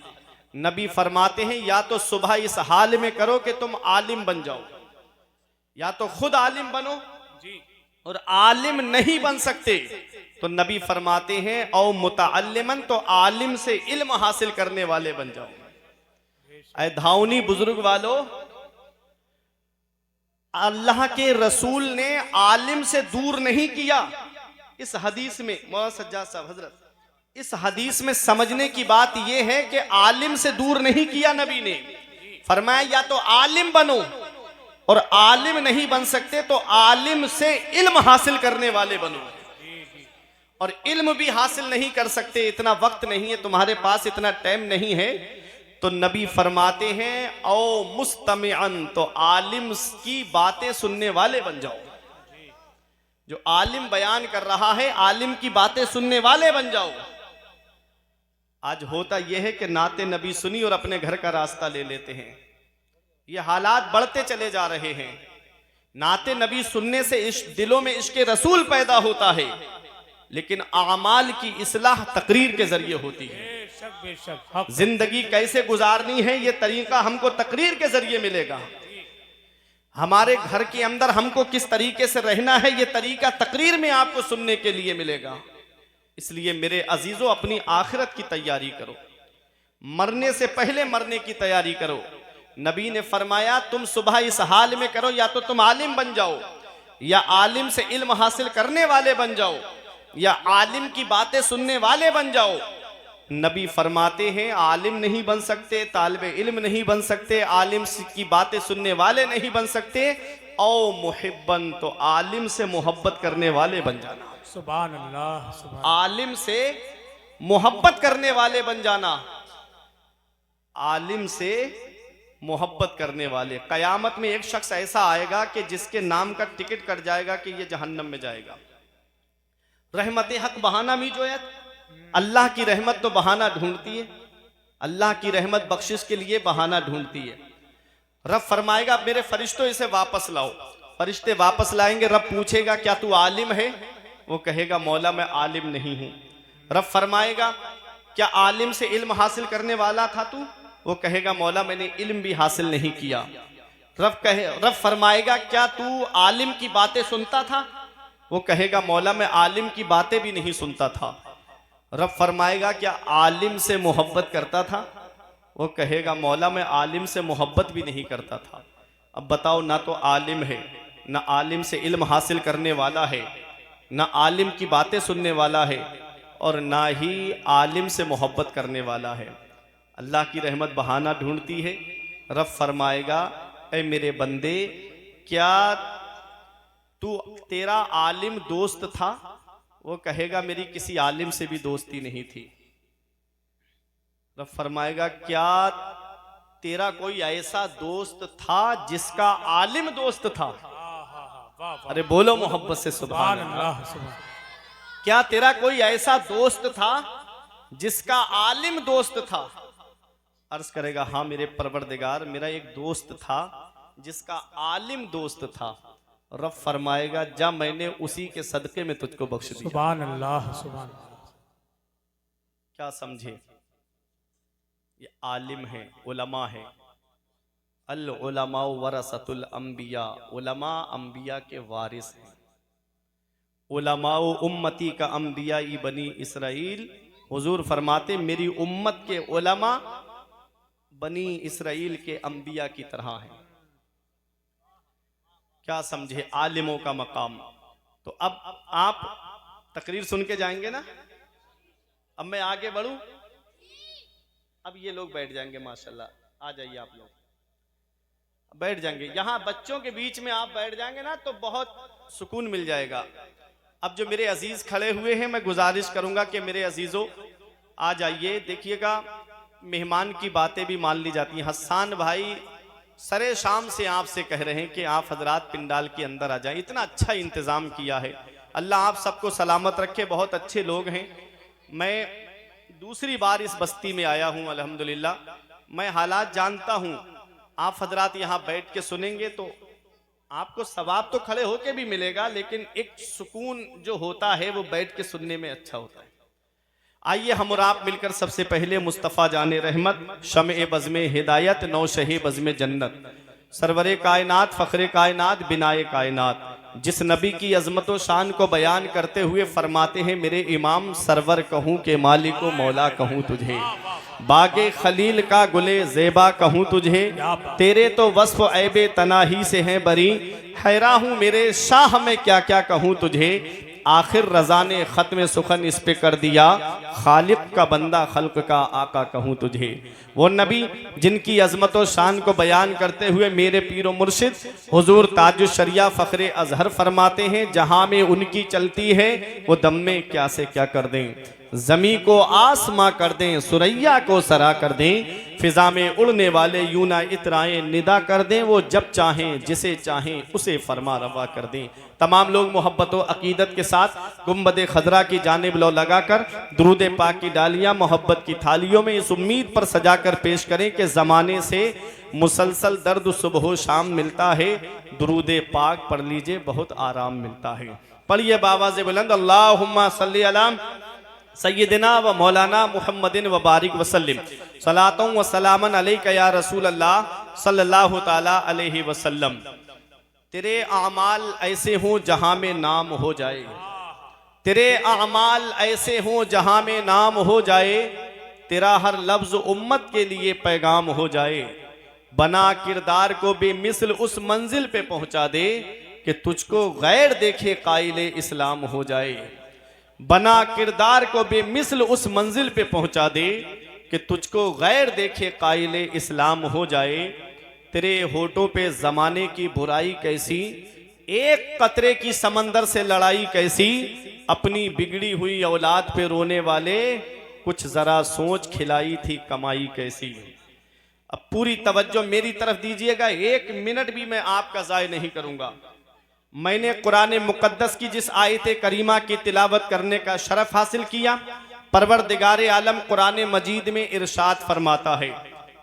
नबी फरमाते हैं, या तो सुबह इस हाल में करो कि तुम आलिम बन जाओ, या तो खुद आलिम बनो, और आलिम नहीं बन सकते तो नबी फरमाते हैं औ मुतअल्लिमन, तो आलिम से इल्म हासिल करने वाले बन जाओ। ऐ धाउनी बुजुर्ग वालों, अल्लाह के रसूल ने आलिम से दूर नहीं किया। इस हदीस में मौलाना सज्जाद साहब हजरत, इस हदीस में समझने की बात यह है कि आलिम से दूर नहीं किया। नबी ने फरमाया या तो आलिम बनो, और आलिम नहीं बन सकते तो आलिम से इल्म हासिल करने वाले बनो। और इल्म भी हासिल नहीं कर सकते, इतना वक्त नहीं है तुम्हारे पास, इतना टाइम नहीं है, तो नबी फरमाते हैं औ मुस्तमिअन, तो आलिम की बातें सुनने वाले बन जाओ। जो आलिम बयान कर रहा है, आलिम की बातें सुनने वाले बन जाओ। आज होता यह है कि नाते नबी सुनी और अपने घर का रास्ता ले लेते हैं। ये हालात बढ़ते चले जा रहे हैं। नाते नबी सुनने से दिलों में इश्क़ रसूल पैदा होता है, लेकिन आमाल की इस्लाह तकरीर के जरिए होती है। जिंदगी कैसे गुजारनी है ये तरीका हमको तकरीर के जरिए मिलेगा। हमारे घर के अंदर हमको किस तरीके से रहना है ये तरीका तकरीर में आपको सुनने के लिए मिलेगा। इसलिए मेरे अजीजों, अपनी आखिरत की तैयारी करो, मरने से पहले मरने की तैयारी करो। नबी ने फरमाया तुम सुबह इस हाल में करो, या तो तुम आलिम बन जाओ, या आलिम से इल्म हासिल करने वाले बन जाओ, या आलिम की बातें सुनने वाले बन जाओ। नबी फरमाते हैं आलिम नहीं बन सकते, तालिब इल्म नहीं बन सकते, आलिम की बातें सुनने वाले नहीं बन सकते, औ मुहिब्बन, तो आलिम से मोहब्बत करने वाले बन जाना। सुभान अल्लाह, सुभान। आलिम से मोहब्बत करने वाले बन जाना, आलिम से मोहब्बत करने वाले। कयामत में एक शख्स ऐसा आएगा कि जिसके नाम का टिकट कट जाएगा कि ये जहन्नम में जाएगा। रहमत हक बहाना भी जो है, अल्लाह की रहमत तो बहाना ढूंढती है, अल्लाह की रहमत बख्शिश के लिए बहाना ढूंढती है। रब फरमाएगा मेरे फरिश्तों इसे वापस लाओ, फरिश्ते वापस लाएंगे। रब पूछेगा क्या तू आलिम है? वो कहेगा मौला मैं आलिम नहीं हूं। रब फरमाएगा क्या आलिम से इल्म हासिल करने वाला था तू? वो कहेगा मौला मैंने इल्म भी हासिल नहीं किया। रब फरमाएगा क्या तू आलिम की बातें सुनता था? वो कहेगा मौला मैं आलिम की बातें भी नहीं सुनता था। रब फरमाएगा क्या आलिम से मोहब्बत करता था? वो कहेगा मौला मैं आलिम से मोहब्बत भी नहीं करता था। अब बताओ, ना तो आलिम है, ना आलिम से इल्म हासिल करने वाला है, ना आलिम की बातें सुनने वाला है, और ना ही आलिम से मोहब्बत करने वाला है। अल्लाह की रहमत बहाना ढूंढती है, रब फरमाएगा, ऐ मेरे बंदे, क्या तेरा आलिम दोस्त था? वो कहेगा मेरी किसी आलिम से भी दोस्ती नहीं थी। रब फरमाएगा, क्या तेरा कोई ऐसा दोस्त था जिसका आलिम दोस्त था? अरे बोलो मोहब्बत से सुभान अल्लाह। क्या तेरा कोई ऐसा दोस्त था जिसका आलिम दोस्त था? अर्ज करेगा, हाँ मेरे परवरदिगार, मेरा एक दोस्त था जिसका आलिम दोस्त था। रब फरमाएगा, जा मैंने उसी के सदके में तुझको बख्श दिया। सुभान अल्लाह, सुभान। क्या समझे? ये आलिम है, उलमा है। अल उलमा वरसतुल अंबिया, उलमा अंबिया के वारिस हैं। उलमा उम्मती का अंबिया ई बनी इसराइल। हुजूर फरमाते, मेरी उम्मत के उलमा बनी इसराइल के अंबिया की तरह हैं। क्या समझे? आलिमों का मकाम। तो अब आप तकरीर सुन के जाएंगे ना? अब मैं आगे बढ़ूं? अब ये लोग बैठ जाएंगे, माशाल्लाह। आ जाइए, आप लोग बैठ जाएंगे। यहां बच्चों के बीच में आप बैठ जाएंगे ना तो बहुत सुकून मिल जाएगा। अब जो मेरे अजीज खड़े हुए हैं, मैं गुजारिश करूंगा कि मेरे अजीजों आ जाइए। देखिएगा, मेहमान की बातें भी मान ली जाती हैं। हसन भाई सरे शाम से आपसे कह रहे हैं कि आप हजरात पिंडाल के अंदर आ जाएं। इतना अच्छा इंतजाम किया है, अल्लाह आप सबको सलामत रखे। बहुत अच्छे लोग हैं। मैं दूसरी बार इस बस्ती में आया हूं, अल्हम्दुलिल्लाह। मैं हालात जानता हूं। आप हजरात यहाँ बैठ के सुनेंगे तो आपको सवाब तो खड़े होके भी मिलेगा, लेकिन एक सुकून जो होता है वो बैठ के सुनने में अच्छा होता है। आइए हम और आप मिलकर सबसे पहले मुस्तफ़ा जाने रहमत, शम्ए बज़्मे हिदायत, नौशहे बज़्मे जन्नत, सरवरे कायनात, फ़ख्रे कायनात, बिनाए कायनात, जिस नबी की अजमत व शान को बयान करते हुए फरमाते हैं, मेरे इमाम सरवर कहूँ के मालिक व मौला कहूँ तुझे, बागे खलील का गुले ज़ेबा कहूँ तुझे, तेरे तो वस्फ़ ऐबे तनाही से हैं बरी, हैरा हूँ मेरे शाह में क्या क्या कहूँ तुझे, आखिर रज़ा ने ख़त्म सुखन इस पे कर दिया, खालिक का बंदा खल्क का आका कहूँ तुझे। वो नबी जिनकी अजमत व शान को बयान करते हुए मेरे पीरो मुर्शिद हुजूर ताजुश शरिया फ़ख्रे अजहर फरमाते हैं, जहाँ में उनकी चलती है वो दम में क्या से क्या कर दें, ज़मी को आसमां कर दें, सुरैया को सरा कर दें, फिजा में उड़ने वाले यूना इतराएं निदा कर दें, वो जब चाहें जिसे चाहें उसे फरमा रवा कर दें। तमाम लोग मोहब्बत व अकीदत के साथ गुम्बद खजरा की जानिब लो लगाकर दुरूद पाक की डालियाँ मोहब्बत की थालियों में इस उम्मीद पर सजाकर पेश करें कि ज़माने से मुसलसल दर्द सुबह शाम मिलता है, दुरूद पाक पढ़ लीजिए बहुत आराम मिलता है। पढ़िए बावाज़े बुलंद, अल्लाहुम्मा सल्ली अला सय्यदिना व मौलाना मुहम्मदिन व बारिक वसल्लिम, सलातों व सलामन अलैका या रसूल अल्लाह सल्लल्लाहु ताला अलैहि वसल्लम। तेरे आमाल ऐसे हों जहां में नाम हो जाए, तेरे आमाल ऐसे हों जहां में नाम हो जाए, तेरा हर लफ्ज उम्मत के लिए पैगाम हो जाए, बना किरदार को बेमिसल उस मंजिल पे पहुंचा दे कि तुझको गैर देखे काइले इस्लाम हो जाए, बना किरदार को बेमिसल उस मंजिल पे पहुंचा दे कि तुझको गैर देखे काइले इस्लाम हो जाए। तेरे होठों पे जमाने की बुराई कैसी, एक कतरे की समंदर से लड़ाई कैसी, अपनी बिगड़ी हुई औलाद पे रोने वाले कुछ जरा सोच खिलाई थी कमाई कैसी। अब पूरी तवज्जो मेरी तरफ दीजिएगा, एक मिनट भी मैं आपका ज़ाय नहीं करूंगा। मैंने कुरान मुकद्दस की जिस आयत करीमा की तिलावत करने का शरफ हासिल किया, परवरदिगार आलम कुरान मजीद में इरशाद फरमाता है,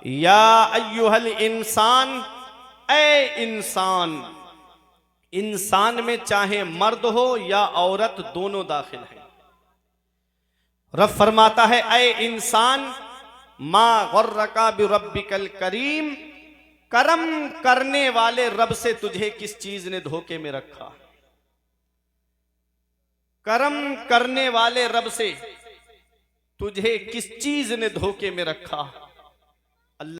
या अय्युहल इंसान, ए इंसान। इंसान में चाहे मर्द हो या औरत दोनों दाखिल है। रब फरमाता है, ए इंसान, मा गर्रका बिरब्बिकल करीम, करम करने वाले रब से तुझे किस चीज ने धोखे में रखा। करम करने वाले रब से तुझे किस चीज ने धोखे में रखा।